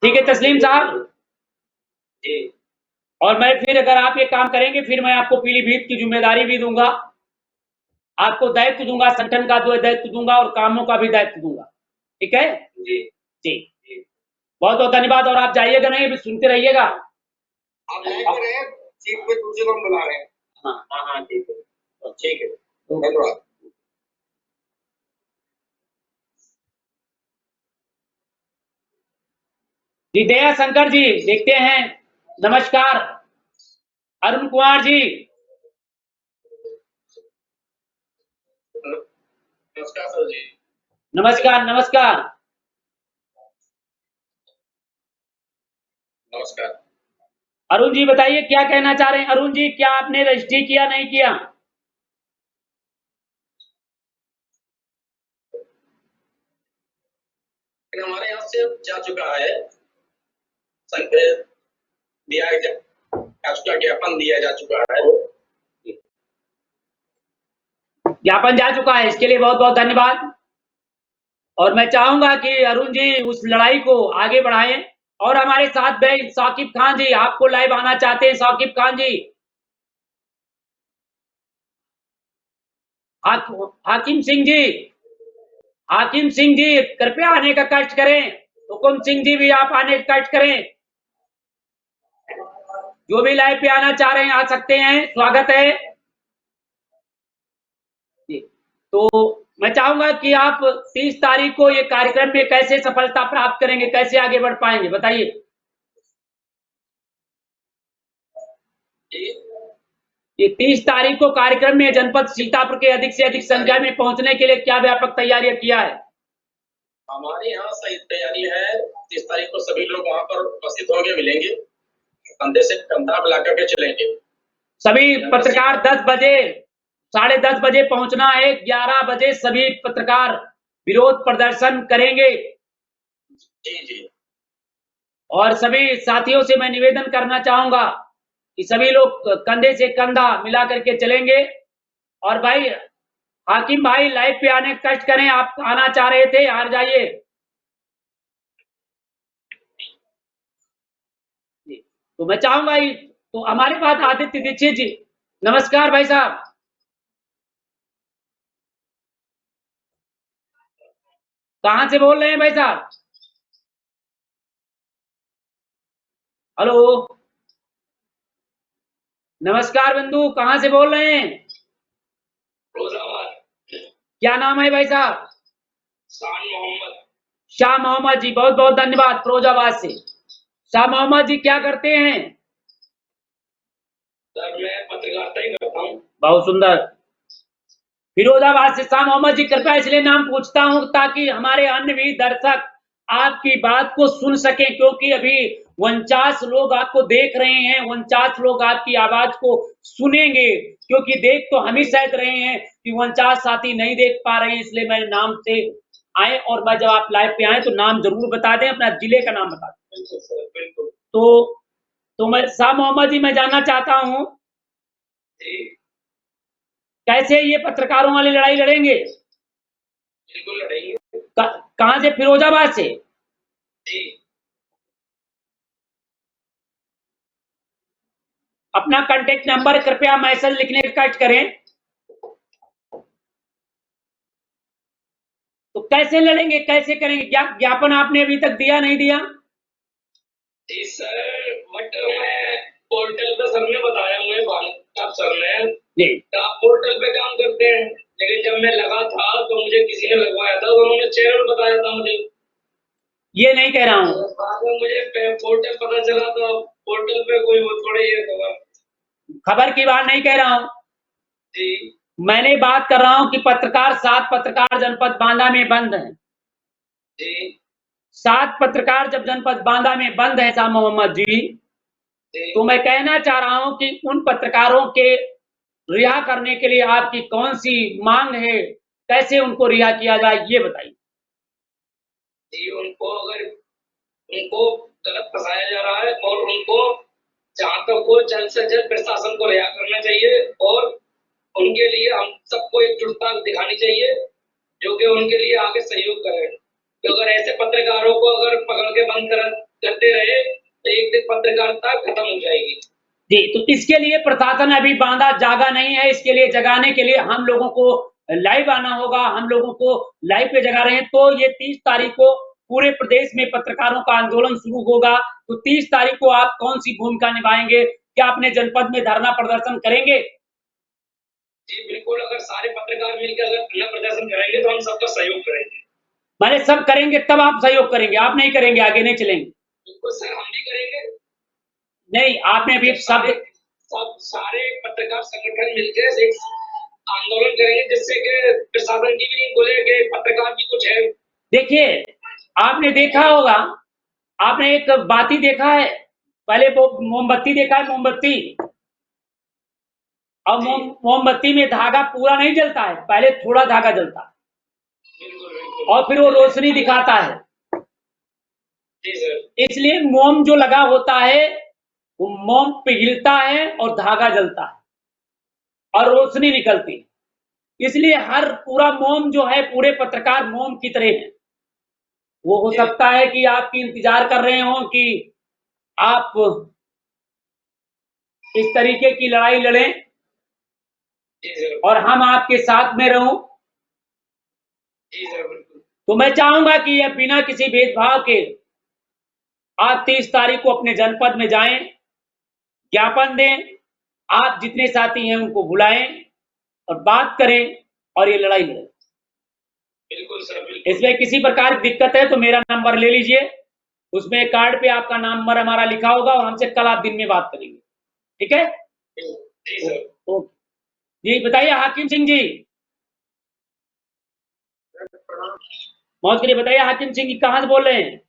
ठीक है तस्लीम साहब जी। और मैं फिर अगर आप ये काम करेंगे फिर मैं आपको पीलीभीत की जिम्मेदारी भी दूंगा, आपको दायित्व दूंगा, संगठन का दायित्व दूंगा और कामों का भी दायित्व दूंगा, ठीक है जी जी। बहुत बहुत धन्यवाद। और आप जाइएगा नहीं, अभी सुनते रहिएगा। आप लाइन पर रहे, सीट पे दूसरे को हम बुला रहे हैं। हाँ ठीक है, ठीक है, धन्यवाद। जी दया शंकर जी देखते हैं, नमस्कार। अरुण कुमार जी नमस्कार सर जी। नमस्कार नमस्कार। नमस्कार। अरुण जी बताइए क्या कहना चाह रहे हैं? अरुण जी, क्या आपने रजिस्ट्री किया नहीं किया? हमारे यहाँ से जा चुका है, संकेत दिया उसका ज्ञापन दिया जा चुका है। ज्ञापन जा चुका है, इसके लिए बहुत बहुत धन्यवाद। और मैं चाहूंगा कि अरुण जी उस लड़ाई को आगे बढ़ाएं। और हमारे साथ भाई साकिब खान जी, आपको लाइव आना चाहते हैं साकिब खान जी। हाकिम सिंह जी, हाकिम सिंह जी कृपया आने का कष्ट करें। हुकुम सिंह जी भी आप आने का कष्ट करें। जो भी लाइव पे आना चाह रहे हैं आ सकते हैं, स्वागत है जी। तो मैं चाहूंगा कि आप 30 तारीख को ये कार्यक्रम में कैसे सफलता प्राप्त करेंगे, कैसे आगे बढ़ पाएंगे, बताइए। ये 30 तारीख को कार्यक्रम में जनपद सीतापुर के अधिक से अधिक संख्या में पहुंचने के लिए क्या व्यापक तैयारियां किया है? हमारे यहाँ सही तैयारी है। 30 तारीख को सभी लोग वहाँ पर उपस्थित होंगे, मिलेंगे, कंधे से कंधा मिला करके चलेंगे। सभी पत्रकार 10 बजे, 10:30 बजे पहुंचना है। 11 बजे सभी पत्रकार विरोध प्रदर्शन करेंगे। जी जी। और सभी साथियों से मैं निवेदन करना चाहूंगा कि सभी लोग कंधे से कंधा मिला करके चलेंगे। और भाई हाकिम भाई लाइव पे आने का कष्ट करें, आप आना चाह रहे थे, आ जाइए। तो मैं चाहूंगा तो हमारे पास आदित्य दीक्षित जी, नमस्कार भाई साहब। कहां से बोल रहे हैं भाई साहब? हेलो नमस्कार बंधु, कहां से बोल रहे हैं? क्या नाम है भाई साहब? शाह मोहम्मद जी, बहुत बहुत धन्यवाद, फिरोजाबाद से। शाह मोहम्मद जी क्या करते हैं? सर मैं पत्रकारिता ही करता हूँ। बहुत सुंदर। फिरोजाबाद से शाह मोहम्मद जी, कृपया इसलिए नाम पूछता हूं ताकि हमारे अन्य भी दर्शक आपकी बात को सुन सकें, क्योंकि अभी 49 लोग आपको देख रहे हैं, 49 लोग आपकी आवाज को सुनेंगे, क्योंकि देख तो हम ही शायद रहे हैं कि 49 साथी नहीं देख पा रहे हैं, इसलिए मैंने नाम से आए, और मैं जब आप लाइव पे आए तो नाम जरूर बता दें, अपना जिले का नाम बता दें। बिल्कुल सर, बिल्कुल तो मैं शाह मोहम्मद जी, मैं जानना चाहता हूं जी, कैसे ये पत्रकारों वाली लड़ाई लड़ेंगे? बिल्कुल लड़ेंगे कहां से? फिरोजाबाद से? जी। अपना कांटेक्ट नंबर कृपया मैसेज लिखने का कष्ट करें। तो कैसे लड़ेंगे, कैसे करेंगे? ज्ञापन आपने अभी तक दिया नहीं दिया? जी सर, बट मैं पोर्टल पे सर ने बताया, मुझे आप सर ने जी, आप पोर्टल पे काम करते हैं, लेकिन जब मैं लगा था तो मुझे किसी ने लगवाया था, उन्होंने चैनल बताया था मुझे। ये नहीं कह रहा हूं, बाद में मुझे पोर्टल पता चला तो पोर्टल पे कोई वो थोड़े ये खबर। खबर की बात नहीं कह रहा हूं, जी मैंने बात कर रहा हूं कि 7 पत्रकार जनपद बांदा में बंद हैं। जी 7 पत्रकार जब जनपद बांदा में बंद है शाह मोहम्मद जी, जी। तो मैं कहना चाह रहा हूं कि उन पत्रकारों के रिहा करने के लिए आपकी कौन सी मांग है, कैसे उनको रिहा किया जाए, ये बताइए। जी, उनको गलत फंसाया जा रहा है और उनको जहां तक हो जल्द से जल्द प्रशासन को रिहा करना चाहिए, और उनके लिए हम सबको एकजुटता दिखानी चाहिए, जो कि उनके लिए आगे सहयोग करे। तो अगर ऐसे पत्रकारों को अगर पकड़ के बंद करते रहे तो एक दिन पत्रकारिता खत्म हो जाएगी। जी, तो इसके लिए प्रशासन अभी बांधा जागा नहीं है, इसके लिए जगाने के लिए हम लोगों को लाइव आना होगा, हम लोगों को लाइव पे जगा रहे हैं। तो ये 30 तारीख को पूरे प्रदेश में पत्रकारों का आंदोलन शुरू होगा, तो 30 तारीख को आप कौन सी भूमिका निभाएंगे? क्या अपने जनपद में धरना प्रदर्शन करेंगे? जी बिल्कुल, अगर सारे पत्रकार मिलकर अगर धरना प्रदर्शन करेंगे तो हम सबका सहयोग करेंगे। माने सब करेंगे तब आप सहयोग करेंगे, आप नहीं करेंगे, आगे नहीं चलेंगे? बिल्कुल सर, हम भी करेंगे। नहीं, आपने अभी सब सारे पत्रकार संगठन मिलकर एक आंदोलन करेंगे, जिससे कि प्रशासन की भी बोले कि पत्रकार भी कुछ है। देखिए, आपने देखा होगा, आपने एक बाती देखा है, पहले वो मोमबत्ती देखा है, मोमबत्ती, और मोमबत्ती में धागा पूरा नहीं जलता है, पहले थोड़ा धागा जलता है, बिल्कुल बिल्कुल, और फिर वो रोशनी दिखाता है। जी सर। इसलिए मोम जो लगा होता है, वो मोम पिघलता है और धागा जलता है और रोशनी निकलती है। इसलिए हर पूरा मोम जो है, पूरे पत्रकार मोम की तरह है। वो हो सकता है कि आपकी इंतजार कर रहे हो कि आप इस तरीके की लड़ाई लड़ें जी सर, और हम आपके साथ में रहूं। जी सर, बिल्कुल। तो मैं चाहूंगा कि यह बिना किसी भेदभाव के आप 30 तारीख को अपने जनपद में जाएं, ज्ञापन दें, आप जितने साथी हैं उनको बुलाएं और बात करें और ये लड़ाई लड़ें। बिल्कुल सर, बिल्कुल। इसमें किसी प्रकार की दिक्कत है तो मेरा नंबर ले लीजिए, उसमें कार्ड पे आपका नंबर हमारा लिखा होगा, और हमसे कल आप दिन में बात करेंगे, ठीक है? जी सर। ओके जी, बताइए हाकिम सिंह जी। मौत करिए, बताइए हाकिम सिंह जी कहां से बोल रहे हैं?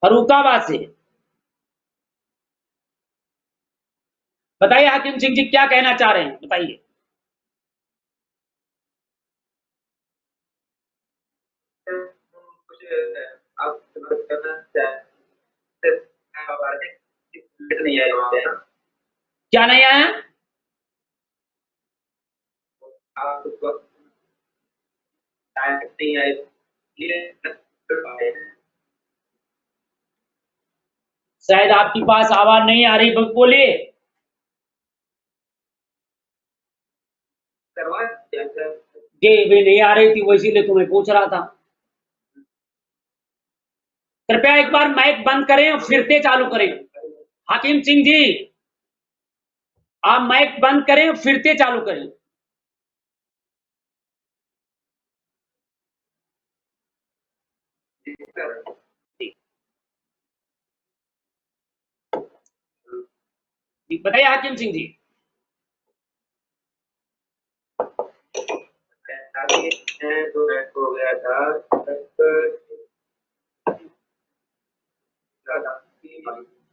फरुखाबाद से। बताइए हाकिम सिंह जी क्या कहना चाह रहे हैं, बताइए। क्या नहीं आया? शायद आपके पास आवाज नहीं आ रही, बोलिए। जी वे नहीं आ रही थी, वो इसीलिए तुम्हें पूछ रहा था। कृपया एक बार माइक बंद करें और फिर से चालू करें। हाकिम सिंह जी, आप माइक बंद करें और फिर से चालू करें। बताइए हाकिम सिंह जी। हो गया था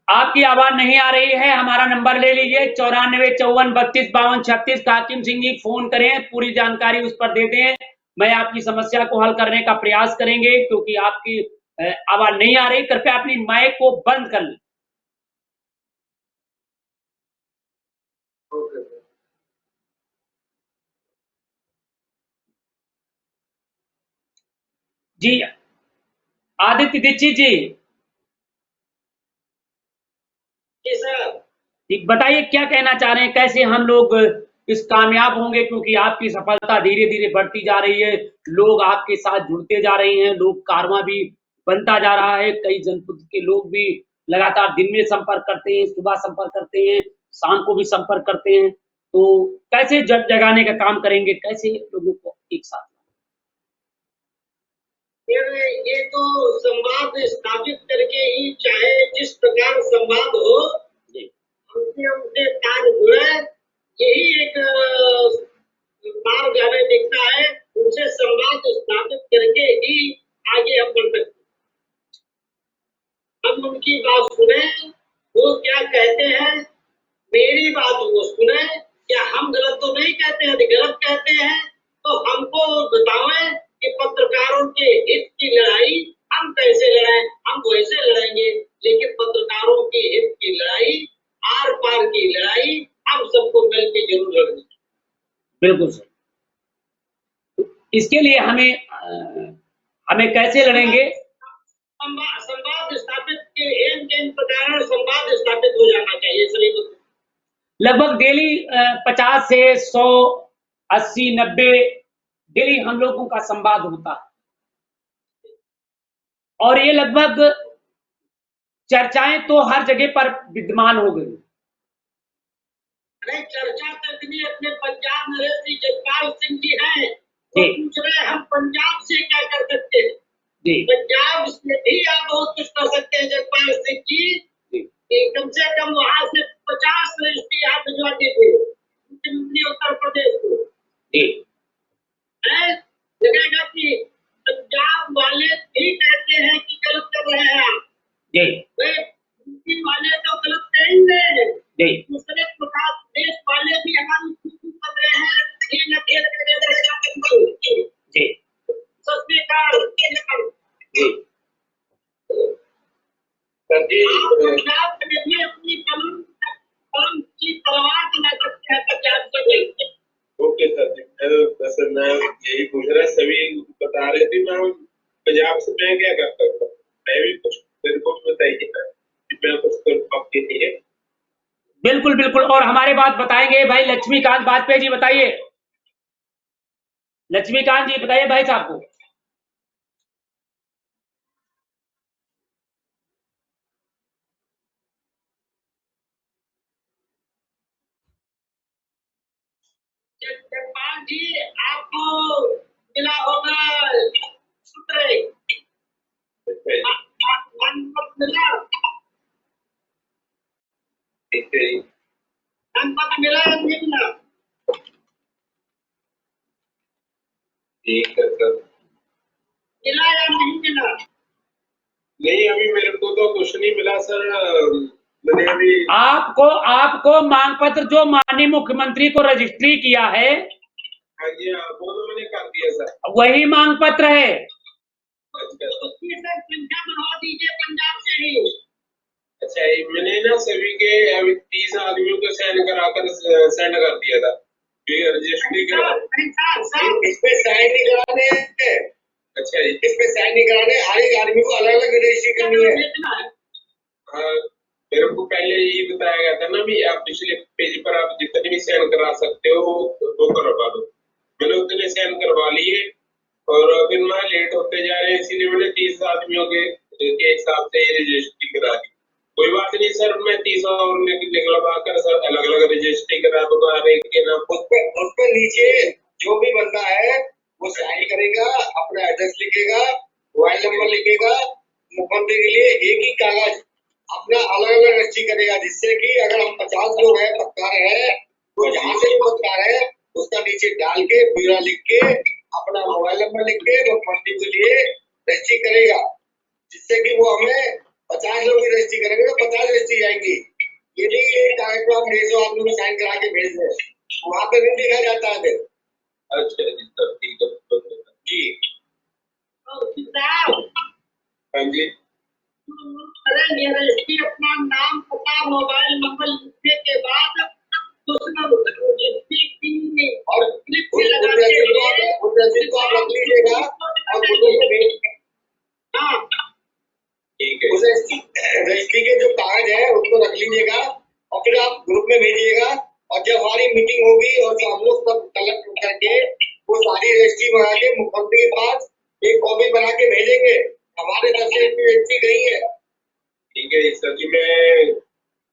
आपकी आवाज नहीं आ रही है, हमारा नंबर ले लीजिए 9454325236। हाकिम सिंह जी फोन करें, पूरी जानकारी उस पर दे दें, मैं आपकी समस्या को हल करने का प्रयास करेंगे। क्योंकि आपकी आवाज नहीं आ रही, कृपया अपनी माइक को बंद कर लें। जी आदित्य दीक्षित जी, सर ठीक बताइए क्या कहना चाह रहे हैं, कैसे हम लोग इस कामयाब होंगे? क्योंकि आपकी सफलता धीरे धीरे बढ़ती जा रही है, लोग आपके साथ जुड़ते जा रहे हैं, लोग कारवां भी बनता जा रहा है, कई जनपद के लोग भी लगातार दिन में संपर्क करते हैं, सुबह संपर्क करते हैं, शाम को भी संपर्क करते हैं। तो कैसे जगाने का काम करेंगे, कैसे लोगों को एक साथ? ये तो संवाद स्थापित करके ही, चाहे जिस प्रकार संवाद हो, उनसे तार जुड़े, यही एक मार्ग हमें दिखता है। उनसे संवाद स्थापित करके ही आगे हम बढ़ सकते हैं। हम उनकी बात सुने, वो क्या कहते हैं, मेरी बात वो सुने। क्या हम गलत तो नहीं कहते हैं? यदि गलत कहते हैं तो हमको बताएं कि पत्रकारों के हित की लड़ाई हम कैसे लड़ें। हम वैसे लड़ेंगे, लेकिन पत्रकारों के हित की लड़ाई, आर पार की लड़ाई हम सबको मिलकर जरूर लड़नी। बिल्कुल सर। इसके लिए हमें कैसे लड़ेंगे? संवाद स्थापित के प्रकार संवाद स्थापित हो जाना चाहिए सभी को। लगभग डेली 50 से 100, 80, 90 डेली हम लोगों का संवाद होता है। और ये लगभग चर्चाएं तो हर जगह पर विद्यमान हो गई। अरे चर्चा तो इतनी अपने पंजाब नरेश जी जगपाल सिंह जी हैं, वो पूछ रहे हम पंजाब से क्या कर सकते हैं। पंजाब से भी आप बहुत कुछ कर सकते हैं जगपाल सिंह जी। कम से कम वहां से 50 रजिस्ट्री आप भिजवा दीजिए मुख्यमंत्री उत्तर प्रदेश को। लगेगा कि पंजाब वाले भी कहते हैं कि गलत कर रहे हैं आप, वाले तो गलत कहेंगे, दूसरे प्रदेश वाले भी हमारी कर रहे हैं। पंजाब में भी अपनी कलम की परवाह न करते हैं पंजाब से। ओके सर, मैं यही पूछ रहा, सभी बता रहे थे, मैं पंजाब से मैं क्या कर सकता हूँ? मैं भी कुछ मेरे को बताइए, मैं कुछ कर पाती नहीं है। बिल्कुल बिल्कुल, और हमारे बात बताएंगे भाई लक्ष्मीकांत वाजपेयी जी। बताइए लक्ष्मीकांत जी, बताइए भाई साहब को। जगपाल जी, आपको मिला होगा सूत्र मिला, जनपद मिला या नहीं मिला? ठीक है सर। मिला या नहीं मिला? नहीं, अभी मेरे को तो कुछ नहीं मिला सर। मैंने अभी आपको मांग पत्र जो माननीय मुख्यमंत्री को रजिस्ट्री किया है, हाँ जी, वो तो मैंने कर दिया सर। वही मांग पत्र है। संख्या बढ़ा दीजिए पंजाब से ही। अच्छा, मैंने ना सभी के अभी 30 आदमियों को साइन कराकर सेंड कर दिया था, रजिस्ट्री करा। इसमें साइन नहीं कराने हैं। अच्छा जी, इसमें साइन नहीं कराने, हर एक आदमी को अलग अलग रजिस्ट्री करनी है। हाँ, मेरे को पहले यही बताया गया था ना भी आप पिछले पेज पर आप जितने भी साइन करा सकते हो वो करवा दो। मैंने उतने साइन करवा लिए और फिर मैं लेट होते जा रहे हैं, इसीलिए मैंने 30 आदमियों के हिसाब से रजिस्ट्री करा दी। कोई बात नहीं सर, मैं 30 और निकलवा कर सर अलग अलग रजिस्ट्री करा दूंगा हर एक के नाम। उस पर नीचे जो भी बंदा है वो साइन करेगा, अपना एड्रेस लिखेगा, मोबाइल नंबर लिखेगा। मुख्यमंत्री के लिए एक ही कागज अपना अलग अलग रजिस्ट्री करेगा, जिससे कि अगर हम 50 लोग हैं पत्रकार हैं तो जहाँ से भी पत्रकार है उसका नीचे डाल के ब्यूरो लिख के अपना मोबाइल नंबर लिख के वो मुख्यमंत्री के लिए रजिस्ट्री करेगा, जिससे कि वो हमें 50 लोग की रजिस्ट्री करेंगे तो 50 रजिस्ट्री जाएंगी। ये नहीं एक कागज को हम 150 आदमी में साइन करा के भेज दें, वहाँ पे नहीं देखा जाता है फिर। अच्छा जी सर, ठीक है जी हाँ जी। रजिस्ट्री अपना नाम पता मोबाइल नंबर लिखने के बाद उसमें रजिस्ट्री और उस रजिस्ट्री को आप रख लीजिएगा और फोटो को भेज हाँ ठीक है उस रजिस्ट्री के जो कागज है उसको रख लीजिएगा और फिर आप ग्रुप में भेजिएगा, और जब हमारी मीटिंग होगी और जो हम लोग सब कलेक्ट करके वो सारी रजिस्ट्री बना के मुख्यमंत्री के पास एक कॉपी बना के भेजेंगे। हमारे तरफ से रजिस्ट्री गई है। ठीक है सर जी, मैं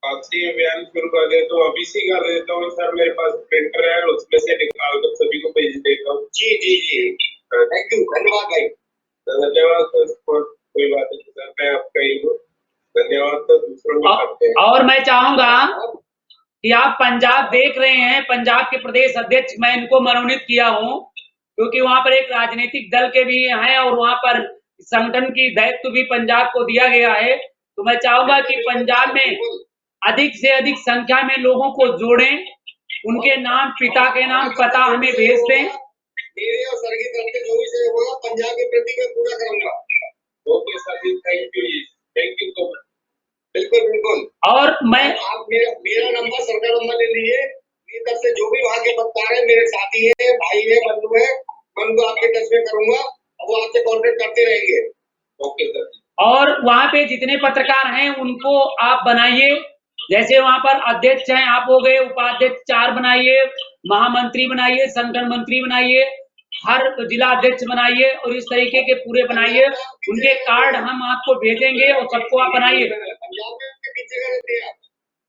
आपसे अभियान शुरू कर देता हूँ, अभी से कर देता हूँ सर। मेरे पास प्रिंटर है, उसमें से निकाल कर सभी को भेज देता हूँ। जी जी जी थैंक यू, धन्यवाद भाई। धन्यवाद सर, कोई बात नहीं सर, मैं आपका ही हूँ। धन्यवाद सर, दूसरों को करते हैं। और मैं चाहूंगा कि आप पंजाब देख रहे हैं, पंजाब के प्रदेश अध्यक्ष मैं इनको मनोनीत किया हूं क्योंकि वहां पर एक राजनीतिक दल के भी हैं और वहां पर संगठन की दायित्व भी पंजाब को दिया गया है। तो मैं चाहूंगा कि पंजाब में अधिक से अधिक संख्या में लोगों को जोड़ें, उनके नाम, पिता के नाम, पता हमें भेज दें। मेरे और सर की तरफ से जो भी सहयोग होगा पंजाब के प्रति मैं पूरा करूंगा। Okay sir ji, thank you so much. बिल्कुल बिल्कुल। और मैं आप मेरा नंबर, सर का नंबर ले लीजिए। मेरी तरफ से जो भी वहाँ के पत्रकार है, मेरे साथी है, भाई है, बंधु है, मैं उनको आपके टच में करूंगा, वो आपसे कॉन्टेक्ट करते रहेंगे। Okay sir. और वहां पे जितने पत्रकार हैं उनको आप बनाइए, जैसे वहां पर अध्यक्ष हैं आप हो गए, उपाध्यक्ष 4 बनाइए, महामंत्री बनाइए, संगठन मंत्री बनाइए, हर जिला अध्यक्ष बनाइए और इस तरीके के पूरे बनाइए। उनके कार्ड हम आपको भेजेंगे और सबको आप बनाइए। पंजाब में किस जगह रहते हैं आप?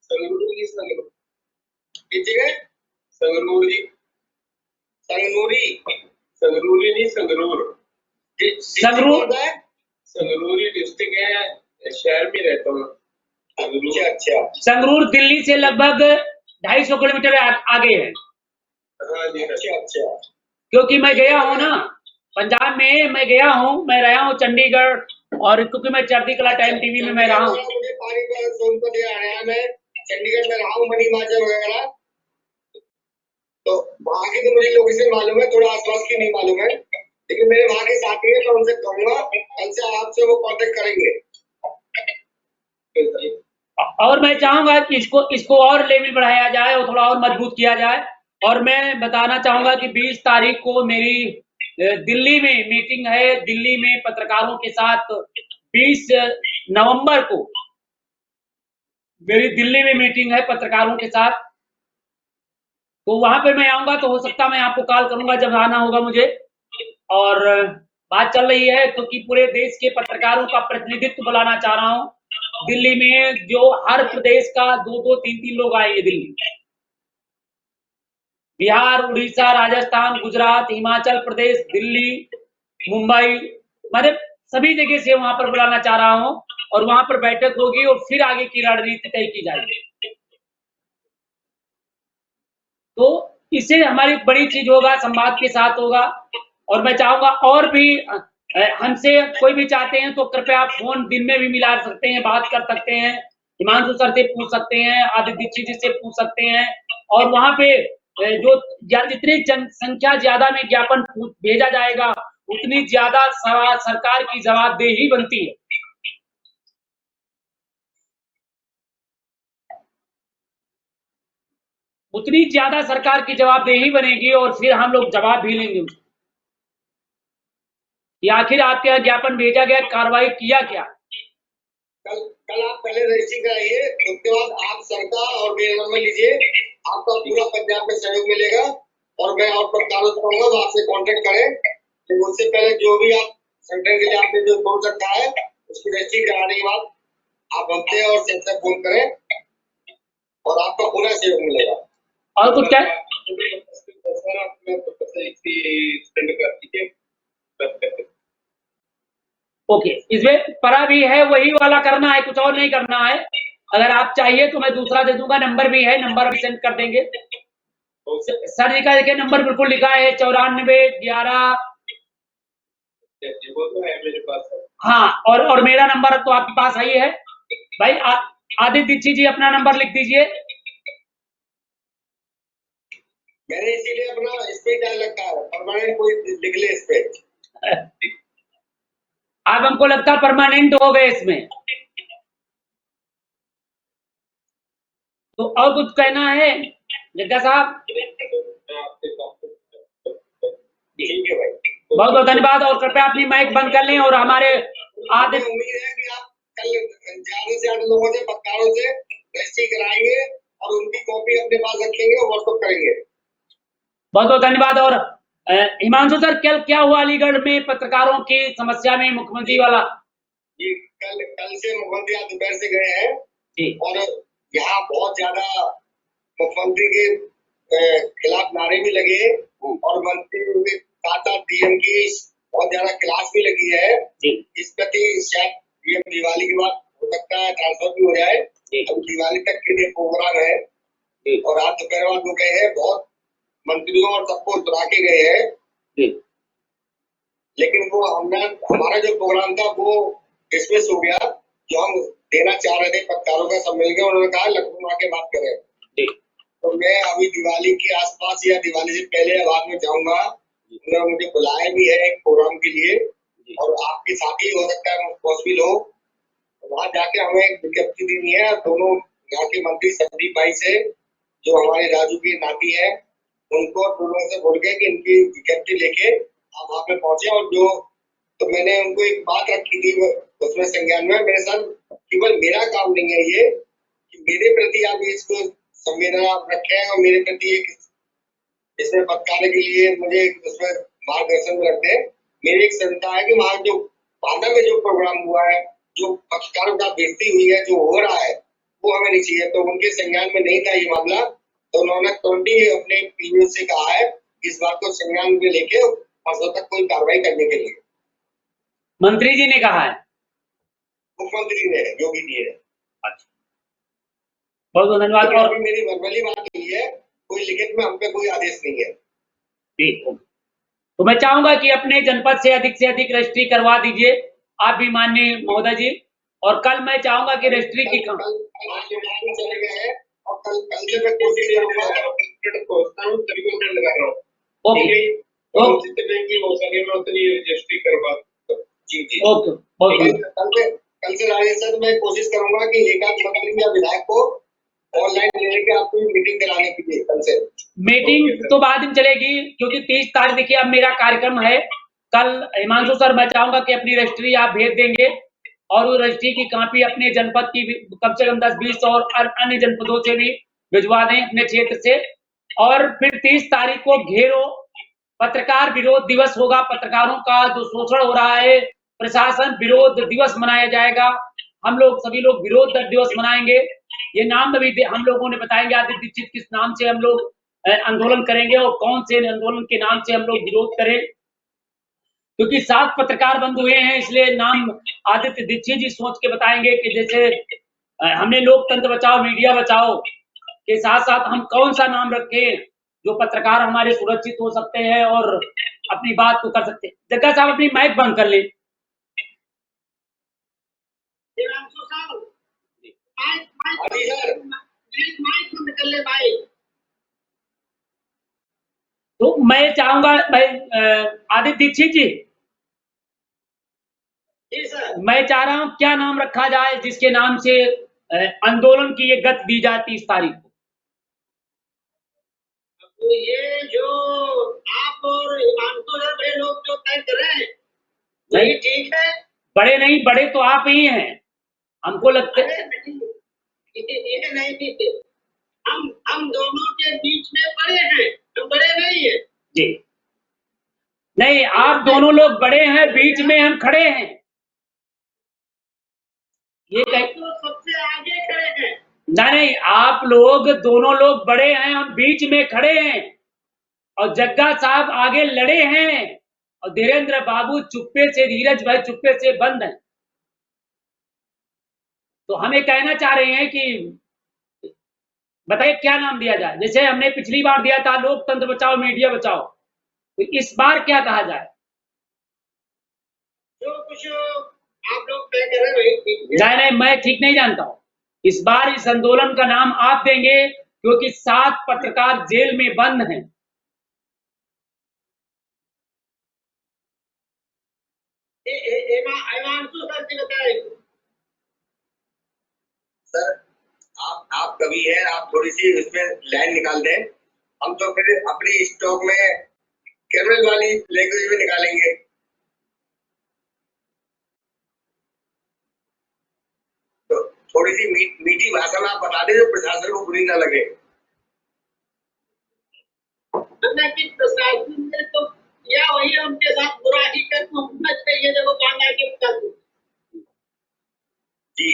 संगरूर जी, संगरूर। किस जगह? संगरूर जी। संगनूरी? संगरूरी नहीं, संगरूर। संगरूर संगरूरी डिस्ट्रिक्ट है, शहर में रहता हूँ। अच्छा। संगरूर दिल्ली से लगभग 250 किलोमीटर आगे है। हाँ जी। अच्छा। क्योंकि मैं गया हूँ ना पंजाब में, मैं गया हूँ, मैं रहा हूँ चंडीगढ़, और क्योंकि मैं चढ़ती कला टाइम टीवी में मैं रहा हूँ। मुझे पानीपत, सोनभद्र, हरियाणा में चंडीगढ़ में रहा हूँ, मणिमाजर वगैरह, तो वहाँ की तो मुझे लोकेशन मालूम है, थोड़ा आसपास की नहीं मालूम है, लेकिन मेरे वहाँ के साथी हैं, मैं उनसे कहूँगा कल से आपसे वो कांटेक्ट करेंगे। और मैं चाहूंगा कि इसको और लेवल बढ़ाया जाए और थोड़ा और मजबूत किया जाए। और मैं बताना चाहूंगा कि 20 तारीख को मेरी दिल्ली में मीटिंग है, दिल्ली में पत्रकारों के साथ 20 नवंबर को मेरी दिल्ली में मीटिंग है पत्रकारों के साथ, तो वहां पे मैं आऊंगा, तो हो सकता मैं आपको कॉल करूंगा जब आना होगा मुझे। और बात चल रही है क्योंकि पूरे देश के पत्रकारों का प्रतिनिधित्व बुलाना चाह रहा हूं दिल्ली में, जो हर प्रदेश का 2-2, 3-3 लोग आएंगे दिल्ली। बिहार, उड़ीसा, राजस्थान, गुजरात, हिमाचल प्रदेश, दिल्ली, मुंबई, मतलब सभी जगह से वहां पर बुलाना चाह रहा हूं और वहां पर बैठक होगी और फिर आगे की रणनीति तय की जाएगी। तो इससे हमारी बड़ी चीज होगा, संवाद के साथ होगा। और मैं चाहूंगा और भी हमसे कोई भी चाहते हैं तो कृपया आप फोन दिन में भी मिला सकते हैं, बात कर सकते हैं, हिमांशु सर से पूछ सकते हैं, आदित्य दीक्षित जी से पूछ सकते हैं। और वहां पे जो जितनी जनसंख्या ज्यादा में ज्ञापन भेजा जाएगा उतनी ज्यादा सरकार की जवाबदेही बनती है। उतनी ज्यादा सरकार की जवाबदेही बनेगी और फिर हम लोग जवाब भी लेंगे उसको कि आखिर आपके यहाँ ज्ञापन भेजा गया, कार्रवाई किया क्या। कल आप पहले रजिस्ट्री कराइए, उसके बाद आप सरकार और मेरा नंबर लीजिए, आपका पूरा पंजाब में सहयोग मिलेगा। और मैं और पत्रकारों से कहूंगा तो आपसे कांटेक्ट करें, तो उससे पहले जो भी आप संगठन के लिए आपने जो बोल सकता है उसकी रजिस्ट्री कराने के बाद आप हमसे और से फोन करें और आपका पूरा सहयोग मिलेगा। और कुछ क्या ओके, इसमें परा भी है, वही वाला करना है, कुछ और नहीं करना है। अगर आप चाहिए तो मैं दूसरा दे दूंगा, नंबर भी है, नंबर भी सेंड कर देंगे। सर जी का देखिए नंबर बिल्कुल लिखा है 9411। वो तो है मेरे पास। हाँ, और मेरा नंबर तो आपके पास ही है भाई। आदित्य दीक्षित जी अपना नंबर लिख दीजिए। मैंने इसीलिए अपना इस पे डाल रखा है, परमानेंट कोई लिख ले इस पे। अब हमको लगता है परमानेंट हो गए इसमें। तो और कुछ कहना है जग्गा साहब? ठीक है भाई, बहुत बहुत धन्यवाद। और कृपया अपनी माइक बंद कर लें और हमारे आदित्य, उम्मीद है कि आप कल ज्यादा से ज्यादा लोगों से, पत्रकारों से रजिस्ट्री कराएंगे और उनकी कॉपी अपने पास रखेंगे और व्हाट्सएप करेंगे। बहुत बहुत धन्यवाद। और हिमांशु सर, कल क्या हुआ अलीगढ़ में पत्रकारों की समस्या में मुख्यमंत्री वाला? ये कल से मुख्यमंत्री आज दोपहर से गए हैं जी, और यहाँ बहुत ज्यादा मुख्यमंत्री के खिलाफ नारे भी लगे और मंत्री के साथ साथ डीएम की बहुत ज्यादा क्लास भी लगी है। जी, इस प्रति शायद ये दिवाली के बाद हो सकता है ट्रांसफर भी हो जाए। अब दिवाली तक के लिए प्रोग्राम है और आज दोपहर बाद वो गए हैं, बहुत मंत्रियों और सबको उतरा के गए हैं, लेकिन वो हमारा जो प्रोग्राम था वो डिसमिस हो गया, जो हम देना चाह रहे थे पत्रकारों का सब मिल गया। उन्होंने कहा लखनऊ आके बात करें। तो मैं अभी दिवाली के आसपास या दिवाली से पहले या बाद में जाऊंगा। उन्होंने मुझे बुलाया भी है एक प्रोग्राम के लिए और आपके साथ ही हो सकता है पॉसिबल हो। वहां जाके हमें एक विज्ञप्ति देनी है दोनों यहाँ के मंत्री संदीप भाई से, जो हमारे राजू की नाती है, उनको दोनों से बोल के कि इनकी विज्ञप्ति लेके आप वहां पे पहुंचे। और जो तो मैंने उनको एक बात रखी थी उसमें संज्ञान में, मेरे साथ केवल मेरा काम नहीं है ये कि मेरे प्रति आप इसको संवेदना रखें और मेरे प्रति एक इसमें पत्रकार के लिए मुझे उसमें मार्गदर्शन में रखते हैं। मेरी एक चिंता है कि वहाँ जो बांदा में जो प्रोग्राम हुआ है, जो पत्रकारों का बेइज्जती हुई है, जो हो रहा है, वो हमें नहीं चाहिए। तो उनके संज्ञान में नहीं था ये मामला, तो उन्होंने तुरंत ही अपने पीओ से कहा है इस बात को संज्ञान में लेके परसों तक कोई कार्रवाई करने के लिए। मंत्री जी ने कहा है? मुख्यमंत्री ने, योगी जी ने। अच्छा, बहुत बहुत धन्यवाद। और मेरी वर्बली बात नहीं है, कोई लिखित में हम पे कोई आदेश नहीं है। ठीक, तो मैं चाहूंगा कि अपने जनपद से अधिक रजिस्ट्री करवा दीजिए आप भी माननीय महोदय जी। और कल मैं चाहूंगा कि रजिस्ट्री की चले गए हैं और कल से मैं कोशिश करूंगा सभी को सेंड कर रहा हूँ। ओके, जितने की हो सके मैं उतनी रजिस्ट्री करवा। जी जी, ओके। कल से राजेश सर मैं कोशिश करूंगा कि एक आध मंत्री या विधायक को ऑनलाइन लेने के आपको मीटिंग कराने के लिए कल से। मीटिंग तो बाद में चलेगी क्योंकि 30 तारीख देखिए अब मेरा कार्यक्रम है। कल हिमांशु सर मैं चाहूंगा कि अपनी रजिस्ट्री आप भेज देंगे और वो रजिस्ट्री की कॉपी अपने जनपद की कम से कम 10-20 और अन्य जनपदों से भी भिजवा दें अपने क्षेत्र से। और फिर 30 तारीख को घेरो पत्रकार विरोध दिवस होगा। पत्रकारों का जो शोषण हो रहा है, प्रशासन विरोध दिवस मनाया जाएगा। हम लोग सभी लोग विरोध दिवस मनाएंगे। ये नाम भी हम लोगों ने बताएंगे आदित्य दीक्षित किस नाम से हम लोग आंदोलन करेंगे और कौन से आंदोलन के नाम से हम लोग विरोध करें, क्योंकि 7 पत्रकार बंद हुए हैं, इसलिए नाम आदित्य दीक्षित जी सोच के बताएंगे कि जैसे हमने लोकतंत्र बचाओ मीडिया बचाओ के साथ साथ हम कौन सा नाम रखें जो पत्रकार हमारे सुरक्षित हो सकते हैं और अपनी बात को कर सकते हैं। जग्गा साहब अपनी माइक बंद कर लें। तो मैं चाहूंगा भाई आदित्य दीक्षित जी, मैं चाह रहा हूं क्या नाम रखा जाए जिसके नाम से आंदोलन की ये गति दी जाए 30 तारीख को। तो ये जो आप और बड़े लोग जो तय करें नहीं ठीक है। बड़े नहीं, बड़े तो आप ही हैं, हमको लगता है नहीं, हम दोनों के बीच में बड़े हैं, तो बड़े नहीं है जी। नहीं, आप दोनों लोग बड़े हैं, बीच में हम खड़े हैं। ये तो सबसे आगे खड़े हैं। नहीं, आप लोग दोनों लोग बड़े हैं, हम बीच में खड़े हैं और जग्गा साहब आगे लड़े हैं। और धीरेन्द्र बाबू चुप्पे से, धीरज भाई चुप्पे से बंद हैं। तो हमें कहना चाह रहे हैं कि बताइए क्या नाम दिया जाए। जैसे हमने पिछली बार दिया था लोकतंत्र बचाओ मीडिया बचाओ, तो इस बार क्या कहा जाए? जो कुछ आप लोग तय कर रहे हैं। नहीं, मैं ठीक नहीं जानता हूँ। इस बार इस आंदोलन का नाम आप देंगे क्योंकि 7 पत्रकार जेल में बंद हैं। हिमांशु सर से बताए सर आप कवि हैं, आप थोड़ी सी उसमें लाइन निकाल दें, हम तो फिर अपनी स्टॉक में क्रिमिनल वाली लैंग्वेज में निकालेंगे। तो थोड़ी सी मीठी भाषा में आप बता दें जो प्रशासन को बुरी ना लगे। प्रशासन ने तो या वही उनके साथ बुरा ही करना होना चाहिए जब वो काम आके कर दो। जी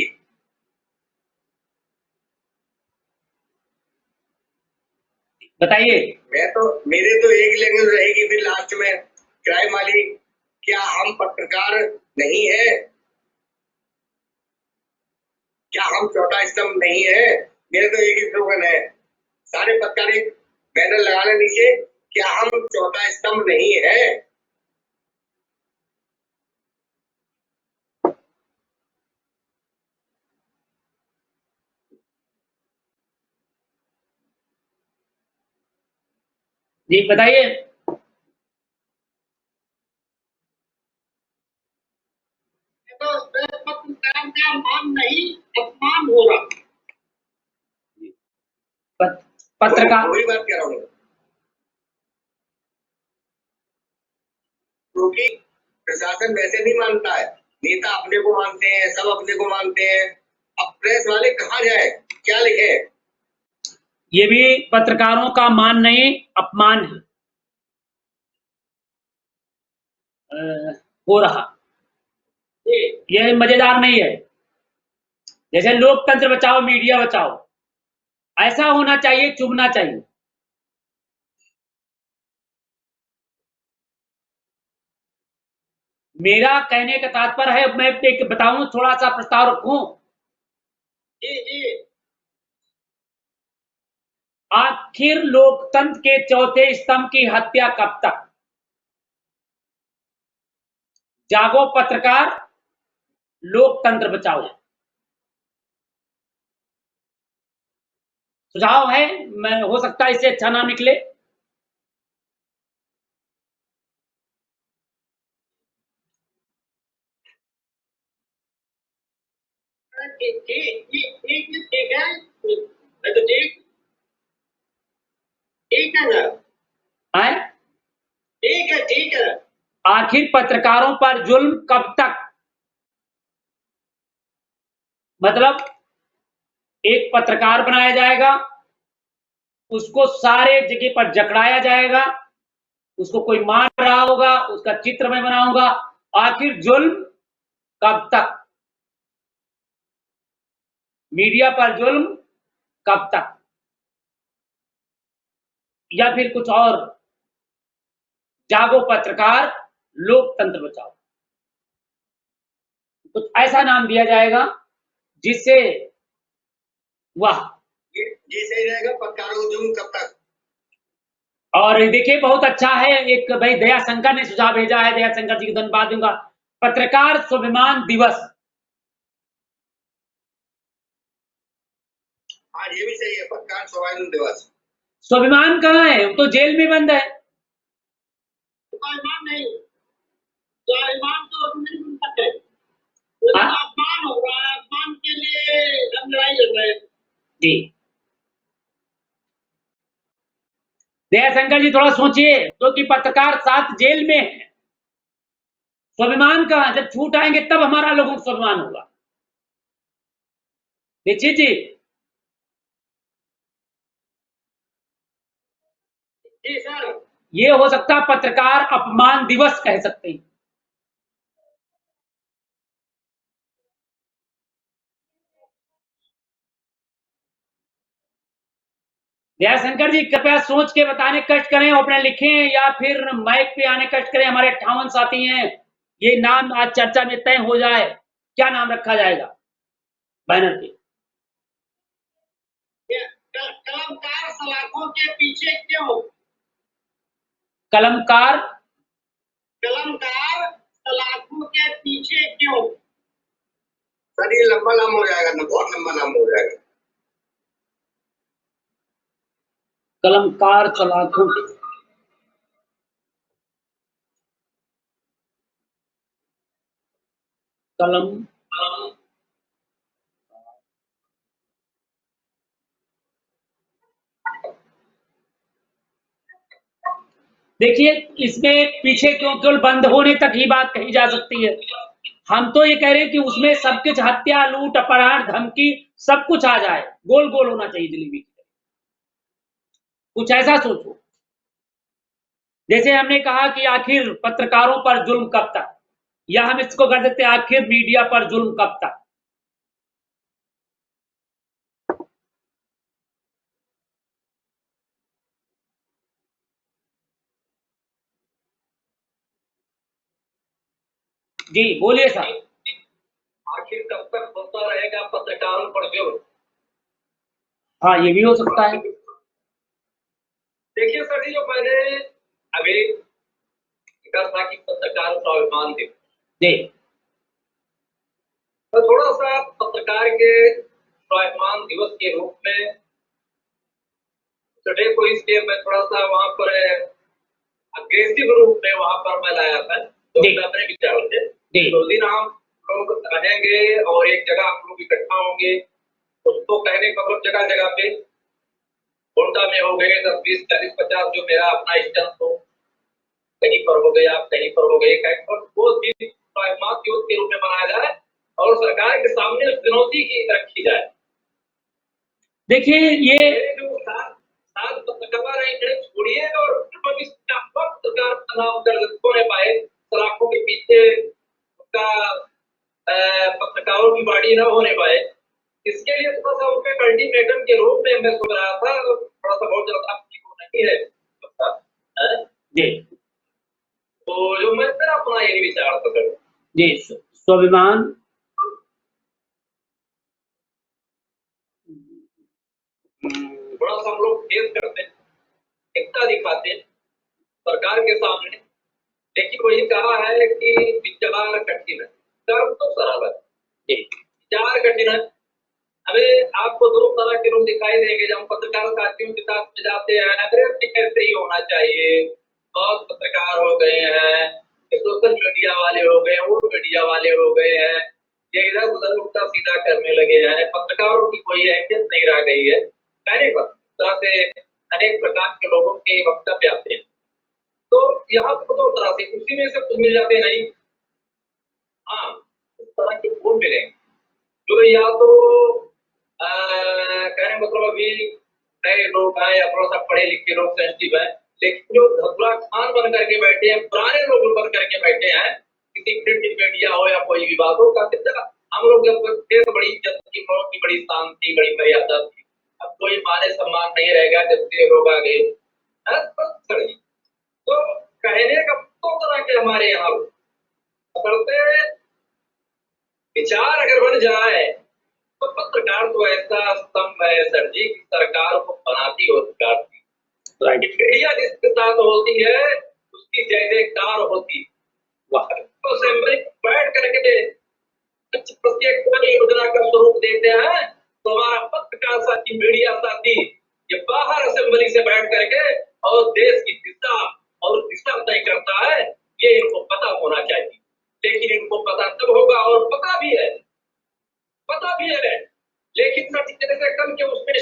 बताइए। मेरे तो एक लैंग्वेज रहेगी फिर लास्ट में क्राइम वाली। क्या हम पत्रकार नहीं है? क्या हम चौथा स्तंभ नहीं है? मेरे तो एक ही स्लोगन है, सारे पत्रकार एक बैनर लगाने नीचे, क्या हम चौथा स्तंभ नहीं है? जी बताइए। तो पत्रकार का मान नहीं अपमान हो रहा। पत्रकार वही बात कह रहा हूँ, क्योंकि प्रशासन वैसे नहीं मानता है, नेता अपने को मानते हैं, सब अपने को मानते हैं। अब प्रेस वाले कहाँ जाए, क्या लिखे? ये भी पत्रकारों का मान नहीं अपमान है हो रहा। ये मजेदार नहीं है। जैसे लोकतंत्र बचाओ मीडिया बचाओ, ऐसा होना चाहिए, चुभना चाहिए। मेरा कहने का तात्पर्य है, मैं एक बताऊं, थोड़ा सा प्रस्ताव रखूं। आखिर लोकतंत्र के चौथे स्तंभ की हत्या कब तक? जागो पत्रकार, लोकतंत्र बचाओ। सुझाव है, मैं हो सकता है इससे अच्छा नाम निकले। ठीक है। आखिर पत्रकारों पर जुल्म कब तक? मतलब एक पत्रकार बनाया जाएगा, उसको सारे जगह पर जकड़ाया जाएगा, उसको कोई मार रहा होगा, उसका चित्र मैं बनाऊंगा। आखिर जुल्म कब तक? मीडिया पर जुल्म कब तक? या फिर कुछ और? जागो पत्रकार, लोकतंत्र बचाओ, कुछ ऐसा नाम दिया जाएगा जिससे वाह ये सही रहेगा। पत्रकारों को जुल्म कब तक? और देखिए बहुत अच्छा है, एक भाई दया शंकर ने सुझाव भेजा है, दया शंकर जी को धन्यवाद दूंगा। पत्रकार स्वाभिमान दिवस। हाँ ये भी सही है, पत्रकार स्वाभिमान दिवस। स्वाभिमान कहाँ है? वो तो जेल में बंद है। स्वाभिमान नहीं, स्वाभिमान तो नहीं बन सकते। अपमान हो रहा है, अपमान के लिए हम लड़ाई लड़ रहे हैं। जी दया शंकर जी थोड़ा सोचिए, क्योंकि पत्रकार 7 जेल में है। स्वाभिमान कहाँ? जब छूट आएंगे तब हमारा लोगों को स्वाभिमान होगा। दीक्षित जी। जी सर। ये हो सकता है पत्रकार अपमान दिवस कह सकते हैं। दयाशंकर जी कृपया सोच के बताने कष्ट करें, अपने लिखें या फिर माइक पे आने कष्ट करें। हमारे 58 साथी हैं, ये नाम आज चर्चा में तय हो जाए, क्या नाम रखा जाएगा बैनर पे? कलमकार सलाखों के पीछे क्यों? कलमकार सलाखों के पीछे क्यों? सर ये लंबा नाम हो जाएगा ना, बहुत लंबा नाम हो जाएगा। कलमकार सलाखों कलम देखिए, इसमें पीछे क्यों केवल बंद होने तक ही बात कही जा सकती है। हम तो ये कह रहे हैं कि उसमें सब कुछ हत्या, लूट, अपहरण, धमकी सब कुछ आ जाए, गोल गोल होना चाहिए जलेबी की। कुछ ऐसा सोचो, जैसे हमने कहा कि आखिर पत्रकारों पर जुल्म कब तक, या हम इसको कर सकते हैं आखिर मीडिया पर जुल्म कब तक। जी बोलिए साहब। आखिर कब तक होता रहेगा पत्रकारों पर जुल्म? हाँ, ये भी हो सकता है। देखिए सर जी, जो मैंने अभी कहा था कि पत्रकार स्वाभिमान दिवस, जी तो थोड़ा सा पत्रकार के स्वाभिमान दिवस के रूप में टुडे को इसलिए मैं थोड़ा सा वहां पर अग्रेसिव रूप में वहां पर मैं लाया था, तो जी। अपने विचार से जी। दो दिन हम लोग रहेंगे और एक जगह हम लोग इकट्ठा होंगे, उसको कहने का मतलब जगह जगह पे कोटा में हो गए 10, 20, 40, 50 जो मेरा अपना स्टैंड हो, कहीं पर हो गया, कहीं पर हो गए, और वो दिन स्वाभिमान दिवस के रूप में मनाया जाए और सरकार के सामने चुनौती की रखी जाए। देखिए, ये जो सात पत्रकार छोड़िए और सरकार का नाम दर्ज होने पाए, सलाखों के पीछे उसका पत्रकारों की बाड़ी न होने पाए, इसके लिए थोड़ा सा उनके अल्टीमेटम के रूप में मैं सोच रहा था, थोड़ा सा बहुत ज्यादा नहीं है जी। तो जो मैं अपना ये विचार था सर जी, स्वाभिमान थोड़ा सा हम लोग फेस करते हैं, एकता दिखाते हैं सरकार के सामने, लेकिन वही कहा है कि विचार कठिन है, कर्म तो सरल है, विचार कठिन है। हमें आपको दो तरह के लोग दिखाई देंगे जब हम पत्रकार साथियों के साथ में जाते हैं, अरे कैसे ही होना चाहिए, बहुत पत्रकार हो गए हैं, सोशल मीडिया वाले हो गए, वो मीडिया वाले हो गए हैं, ये इधर उधर उल्टा सीधा करने लगे हैं, पत्रकारों की कोई अहमियत नहीं रह गई है। तरह से अनेक प्रकार के लोगों के वक्तव्य आते हैं, तो यहाँ पर दो तरह से उसी में से कुछ मिल जाते नहीं, हाँ इस तरह के फूल मिलेंगे जो या तो कहने मतलब अभी नए लोग हैं या थोड़ा सा पढ़े लिखे लोग सेंसिटिव हैं, लेकिन जो धतुरा खान बन करके बैठे हैं, पुराने लोग बन करके बैठे हैं, किसी प्रिंट मीडिया हो या कोई भी बात हो, हम लोग जब थे तो बड़ी इज्जत की, बड़ी शांति, बड़ी मर्यादा थी, अब कोई माने सम्मान नहीं रहेगा जब से लोग आ गए। तो कहने का दो तरह के हमारे यहाँ विचार अगर बन जाए तो पत्रकार तो ऐसा स्तंभ है सर जी, सरकार को बनाती हो सरकार की, मीडिया जिसके साथ होती है उसकी जैसे कार होती, तो असेंबली बैठ करके योजना का स्वरूप देते हैं, तो हमारा पत्रकार साथी, मीडिया साथी ये बाहर असेंबली से बैठ करके और देश की दिशा और दिशा तय करता है, ये इनको पता होना चाहिए, लेकिन इनको पता तब होगा और पता भी है लेकिन जैसे कल के उसमें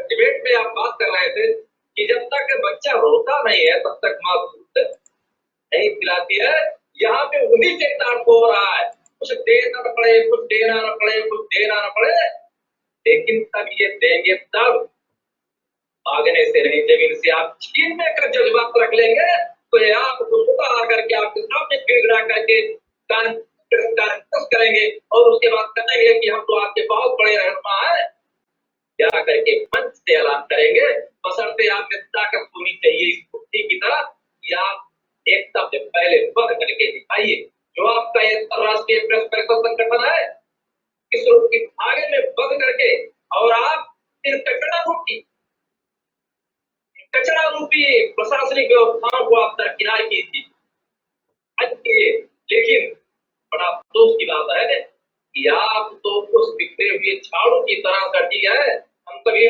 डिबेट में आप बात कर रहे थे कि जब तक बच्चा रोता नहीं है तब तक माँ दूध नहीं पिलाती है, यहाँ पे वही चरितार्थ हो रहा है, कुछ देना न पड़े, कुछ देना न पड़े, कुछ देना न पड़े, लेकिन तब ये देंगे तब भागने से नहीं, जब इनसे आप छीनने का जज्बात रख लेंगे तो ये आपको सुबह आकर के आपके सामने गिड़ा करके करेंगे और उसके बाद कहेंगे कि हम तो आपके बहुत बड़े रहनुमा हैं, क्या करके मंच से ऐलान करेंगे, बशर्ते आप में ताकत होनी चाहिए इस कुत्ते की तरह कि आप एक शब्द पहले बंद करके दिखाइए। जो आपका ये अंतरराष्ट्रीय प्रेस परिषद संगठन है, इस रूप की धागे में बंद करके और आप इन कचरा रूपी प्रशासनिक व्यवस्थाओं को आप दरकिनार कीजिए। लेकिन बड़ा अफसोस की बात है कि आप तो उस बिखरे हुए झाड़ू की तरह सटी है। हम कभी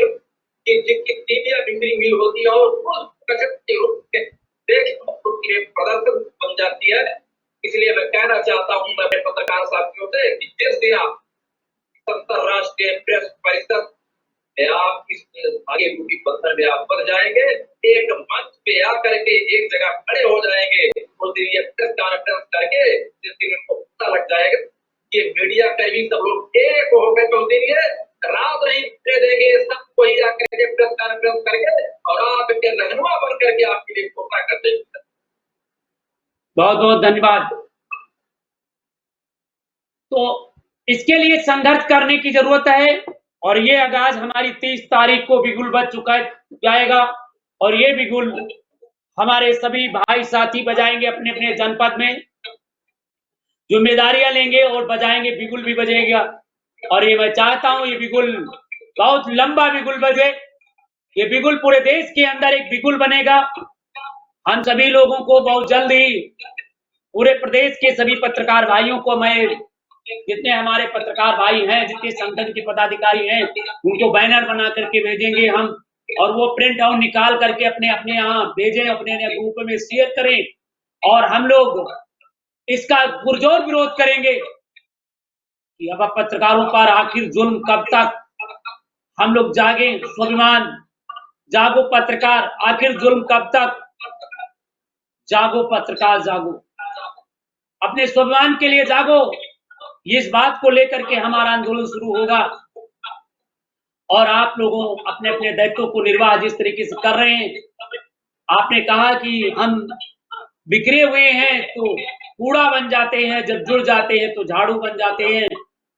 जिनकी टीवियां बिखरी हुई होती है और उस कचरे के रूप में प्रदर्शन बन जाती है। इसलिए मैं कहना चाहता हूं मैं पत्रकार साथियों से कि जिस दिन आप अंतरराष्ट्रीय प्रेस परिषद में आप इस आगे रूपी पत्थर में आप बन जाएंगे, एक मंच पे आकर के एक जगह खड़े हो जाएंगे, उस दिन ये प्रेस कॉन्फ्रेंस करके जिस दिन उनको पता लग जाएगा कि मीडिया कर्मी सब लोग एक हो गए, तो उस दिन ये रात नहीं दे देंगे, सबको ही आकर के प्रेस कॉन्फ्रेंस करके और आपके रहनुमा बन करके आपके लिए घोषणा कर देंगे। बहुत बहुत धन्यवाद। तो इसके लिए संघर्ष करने की जरूरत है और ये आगाज हमारी 30 तारीख को बिगुल बज चुका जाएगा और ये बिगुल हमारे सभी भाई साथी बजाएंगे अपने अपने जनपद में, जिम्मेदारियां लेंगे और बजाएंगे, बिगुल भी बजेगा। और ये मैं चाहता हूं ये बिगुल बहुत लंबा बिगुल बजे, ये बिगुल पूरे देश के अंदर एक बिगुल बनेगा। हम सभी लोगों को बहुत जल्द ही पूरे प्रदेश के सभी पत्रकार भाइयों को, मैं जितने हमारे पत्रकार भाई हैं, जितने संगठन के पदाधिकारी हैं, उनको बैनर बना करके भेजेंगे हम और वो प्रिंट आउट निकाल करके अपने अपने यहाँ भेजें, अपने ग्रुप में शेयर करें और हम लोग इसका पुरजोर विरोध करेंगे कि अब पत्रकारों पर आखिर जुल्म कब तक। हम लोग जागे, स्वाभिमान जागो पत्रकार, आखिर जुल्म कब तक। जागो पत्रकार जागो, अपने स्वाभिमान के लिए जागो। इस बात को लेकर के हमारा आंदोलन शुरू होगा और आप लोगों अपने अपने दायित्वों को निर्वाह जिस तरीके से कर रहे हैं। आपने कहा कि हम बिखरे हुए हैं तो कूड़ा बन जाते हैं, जब जुड़ जाते हैं तो झाड़ू बन जाते हैं।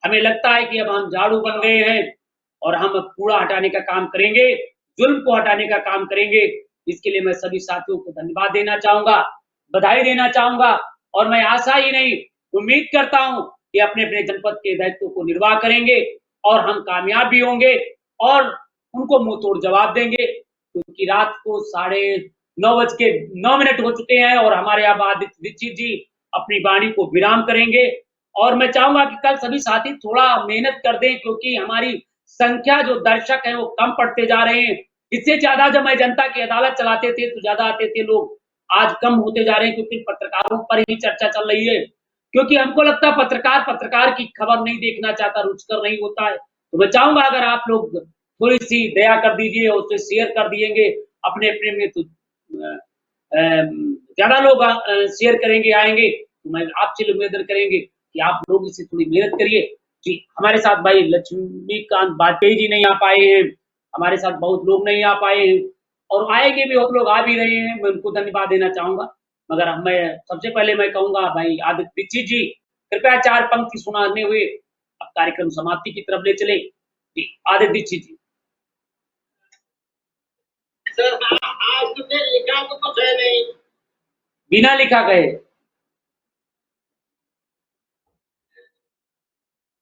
हमें लगता है कि अब हम झाड़ू बन गए हैं और हम कूड़ा हटाने का काम करेंगे, जुल्म को हटाने का काम करेंगे। इसके लिए मैं सभी साथियों को धन्यवाद देना चाहूंगा, बधाई देना चाहूंगा और मैं आशा ही नहीं उम्मीद करता हूं कि अपने अपने जनपद के दायित्व को निर्वाह करेंगे और हम कामयाब भी होंगे और उनको मुंह तोड़ जवाब देंगे, क्योंकि रात को 9:09 हो चुके हैं और हमारे अब आदित्य दीक्षित जी अपनी वाणी को विराम करेंगे। और मैं चाहूंगा कि कल सभी साथी थोड़ा मेहनत कर दें, क्योंकि हमारी संख्या जो दर्शक है वो कम पड़ते जा रहे हैं। इससे ज्यादा जब मैं जनता की अदालत चलाते थे तो ज्यादा आते थे लोग, आज कम होते जा रहे हैं क्योंकि पत्रकारों पर ही चर्चा चल रही है। क्योंकि हमको लगता है पत्रकार की खबर नहीं देखना चाहता, रुचकर नहीं होता है। तो मैं चाहूंगा अगर आप लोग थोड़ी सी दया कर दीजिए, उसे शेयर कर दिएंगे अपने अपने में, तो ज्यादा लोग शेयर करेंगे, आएंगे। तो मैं आपसे निवेदन करेंगे कि आप लोग इसे थोड़ी मेहनत करिए। जी, हमारे साथ भाई लक्ष्मीकांत वाजपेयी जी नहीं आ पाए हैं, हमारे साथ बहुत लोग नहीं आ पाए हैं और आएंगे भी, बहुत लोग आ भी रहे हैं, मैं उनको धन्यवाद देना चाहूंगा। मगर मैं सबसे पहले मैं कहूंगा भाई आदित्य दीक्षित जी कृपया 4 पंक्ति सुनाने हुए अब कार्यक्रम समाप्ति की तरफ ले चले। जी, आदित्य दीक्षित जी। सर आज तुमने लिखा तो कुछ है नहीं, बिना लिखा गए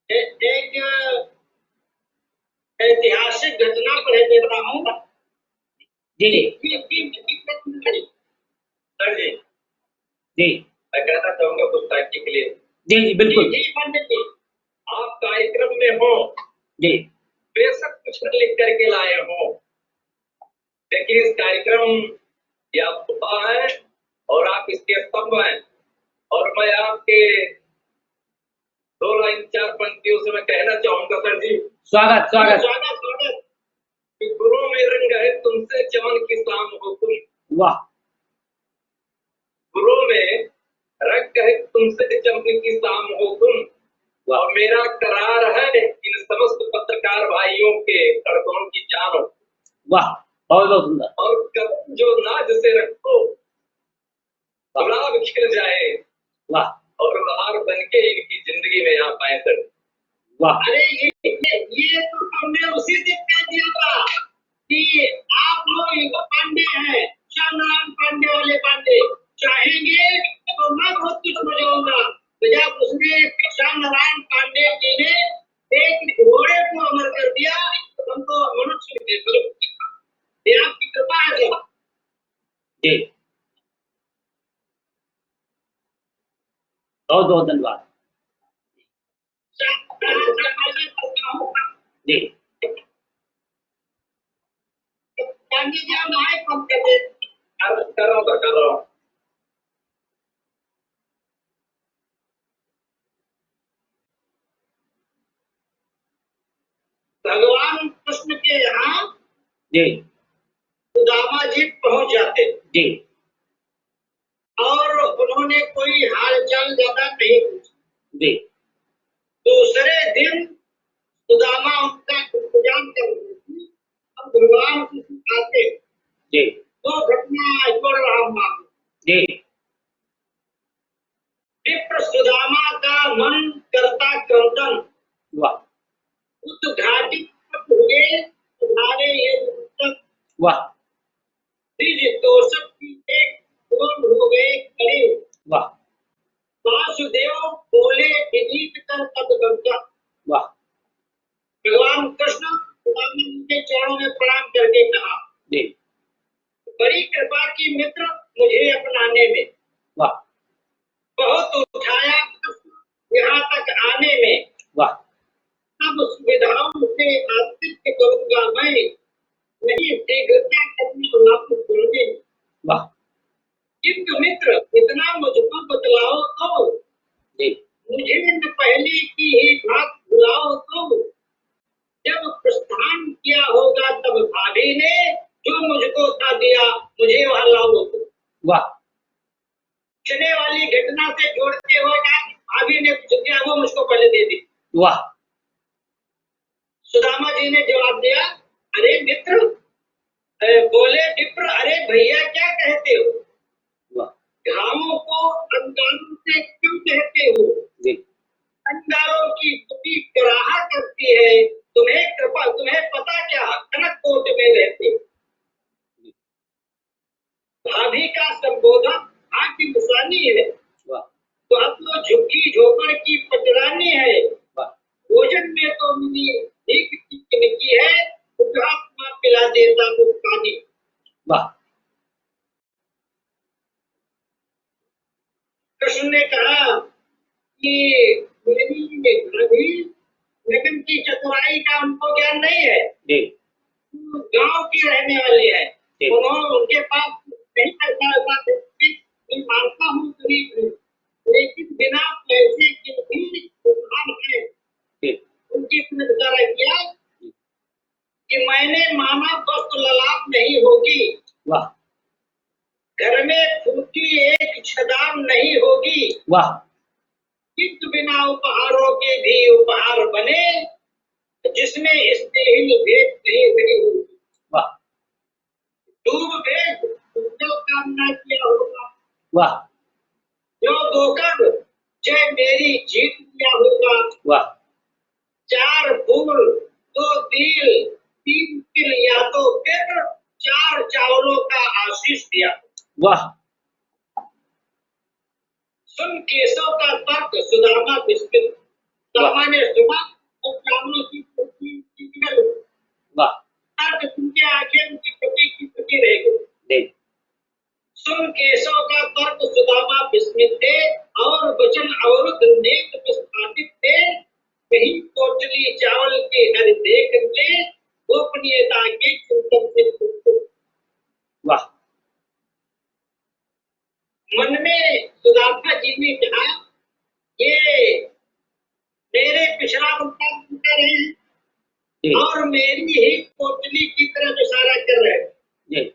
एक ऐतिहासिक घटना पढ़े देता हूँ। जी सर जी जी मैं कहना चाहूंगा कुछ साथी के लिए। जी जी बिल्कुल आप कार्यक्रम में हो, जी, बेशक कुछ लिख करके लाए हो, लेकिन इस कार्यक्रम की आप सुबह है और आप इसके स्तंभ हैं और मैं आपके 2 लाइन 4 पंक्तियों से मैं कहना चाहूंगा सर जी। स्वागत स्वागत स्वागत। गुरु में रंग है तुमसे चमन की शाम हो तुम, वाह। गुरु में रंग है तुमसे चमन की शाम हो तुम, और मेरा करार है इन समस्त पत्रकार भाइयों के धड़कनों की जान हो। वाह, बहुत बहुत सुंदर। और कदम जो नाज से रखो गुलाब खिल जाए, वाह, और बहार बनके इनकी जिंदगी में आ पाए सर। वाह, अरे ये तो हमने उसी दिन दिया था कि आप लोग पांडे हैं, श्याम नारायण पांडे वाले पांडे, चाहेंगे तो मैं बहुत कुछ हो जाऊंगा। तो जब उसने श्याम नारायण पांडे जी ने एक घोड़े को अमर कर दिया तो हमको मनुष्य ये आपकी कृपा है सर। जी, बहुत बहुत धन्यवाद जी। पांडे जी आप आए कब करते कर रहा हूँ। भगवान कृष्ण के यहाँ जी सुदामा जी पहुंच जाते जी और उन्होंने कोई हाल चाल ज्यादा नहीं पूछा। जी दूसरे दिन सुदामा उनका इंतजाम कर रहे थे। अब भगवान कृष्ण आते जी तो घटना जोड़ रहा हूँ। जी विप्र सुदामा का मन करता क्रंदन, वाह उस घाटी पर हुए तुम्हारे ये पुस्तक वाह द्विज तोषक की एक पूर्ण हो गए करीब। वाह वासुदेव बोले विनीत कर पद गंगा। वाह भगवान कृष्ण सुदामा के चरणों में प्रणाम करके कहा, जी बड़ी कृपा की मित्र मुझे अपनाने में, वाह बहुत उठाया यहाँ तक आने में, वाह अब सुविधाओं से आतिथ्य करूंगा मैं, नहीं शीघ्रता अपनी लागू करने। वाह किंतु मित्र इतना मुझको बतलाओ तो, जी मुझे न पहले की ही बात भुलाओ तो, जब प्रस्थान किया होगा तब भाभी ने जो मुझको था दिया मुझे वह लाओ तो। वाह चने वाली घटना से जोड़ते हुए भाभी ने कुछ दिया वो मुझको पहले दे दी। वाह सुदामा जी ने जवाब दिया, अरे मित्र, बोले विप्र, अरे भैया क्या कहते हो, वाह घावों को अंगारों से क्यों कहते हो, जी अंगारों की पुती कराहा करती है, तुम्हें पता क्या कनक कोट में रहते हो। भाभी का संबोधन आँख की निशानी है, वाह तो अब तो झुग्गी झोपड़ की पटरानी है, वाह भोजन में तो मिली एक की है, उपहात्मा पिला देता तो पानी। वाह कृष्ण ने कहा कि मेरी भाभी नगन की चतुराई का उनको ज्ञान नहीं है, जी गांव की रहने वाली है, जी उन्होंने उनके पास नहीं पैसा मानता हूँ गरीब हूँ, लेकिन बिना पैसे के भी उपहार है। जी उनकी गुजारा किया कि मैंने माना वस्तु ललाप नहीं होगी, वाह घर में फूटी एक छदाम नहीं होगी, वाह किंतु बिना उपहारों के भी उपहार बने, जिसमें स्नेहिल भेद नहीं बनी होगी। वाह डूब भेद उज्जवल कामना किया होगा, वाह जो बोकर जय मेरी जीत किया होगा। वाह 4 फूल 2 तिल 3 तिल या तो फिर 4 चावलों का आशीष दिया। वाह सुन केशव का तर्क सुदामा विस्मित, सुदामा ने सुना और चावलों की वाह तर्क सुनके आंखें उनकी फटी रह गई। सुन केशव का तर्क सुदामा विस्मित थे और वचन अवरुद्ध नेत्र स्थापित थे, कहीं कोटली चावल के हर देख के गोपनीयता के चिंतन से। वाह मन में सुदामा जी ने कहा, ये मेरे पिछड़ा कर रहे हैं और मेरी ही कोटली की तरफ इशारा कर रहे हैं,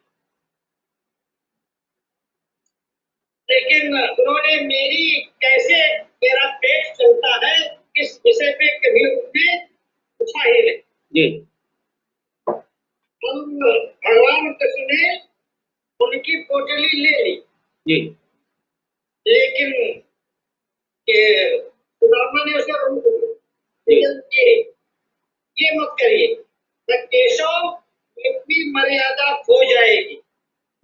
लेकिन उन्होंने कैसे मेरा पेट चलता है इस विषय पे कभी उन्होंने पूछा ही नहीं। भगवान कृष्ण ने उनकी पोटली ले ली, लेकिन सुदामा ने उसे रोक दिया, ये मत करिए, केशव में भी मर्यादा खो जाएगी।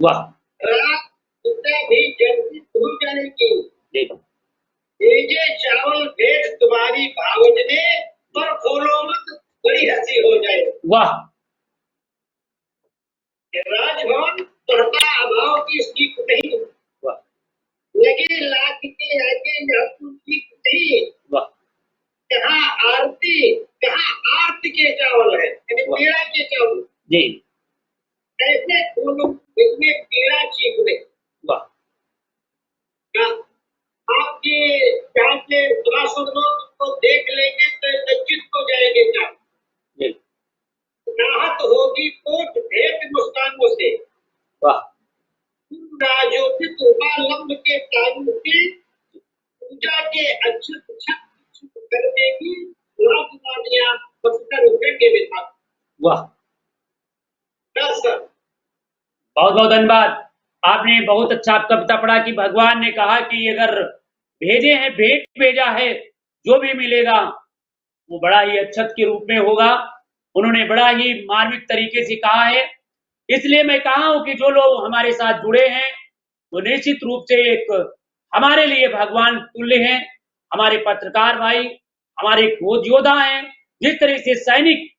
वाह रात पिता भी जल्दी भूल जाएगी। देखो भेजे चावल भेज तुम्हारी भावजने, पर खोलो मत बड़ी हंसी हो जाए। वाह राजभवन पढ़ता अभाव की सीख नहीं, वाह लगे लाख के आगे सीख नहीं। वाह कहाँ आरती के चावल है, यानी पीड़ा के चावल। जी कैसे खोलो इसमें पीड़ा चीख ले। वाह आपके यहाँ के 200 लोग को देख लेंगे तो लज्जित हो जाएंगे। क्या जी राहत होगी कोट भेंट मुस्कानों से। वाह राजोचित हुआ लंब के तारू से, पूजा के अक्षत छत कर देगी। राजधानियां बचकर उठेंगे विधान। वाह बस सर। बहुत बहुत धन्यवाद। आपने बहुत अच्छा कविता पढ़ा कि भगवान ने कहा कि अगर भेजे हैं भेंट भेजा है, जो भी मिलेगा वो बड़ा ही अक्षत के रूप में होगा। उन्होंने बड़ा ही मार्मिक तरीके से कहा है। इसलिए मैं कहा हूं कि जो लोग हमारे साथ जुड़े हैं वो निश्चित रूप से एक हमारे लिए भगवान तुल्य हैं। हमारे पत्रकार भाई हमारे योद्धा हैं। जिस तरह से सैनिक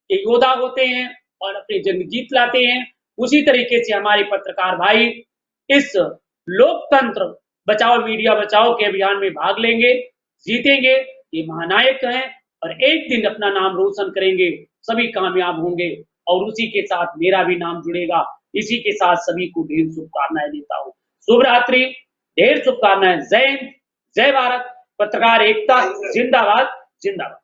के योद्धा होते हैं और अपनी जंग जीत लाते हैं, उसी तरीके से हमारे पत्रकार भाई इस लोकतंत्र बचाओ मीडिया बचाओ के अभियान में भाग लेंगे, जीतेंगे। ये महानायक हैं और एक दिन अपना नाम रोशन करेंगे, सभी कामयाब होंगे और उसी के साथ मेरा भी नाम जुड़ेगा। इसी के साथ सभी को ढेर शुभकामनाएं देता हूँ। शुभ रात्रि, ढेर शुभकामनाएं। जय हिंद, जय भारत, पत्रकार एकता जिंदाबाद जिंदाबाद।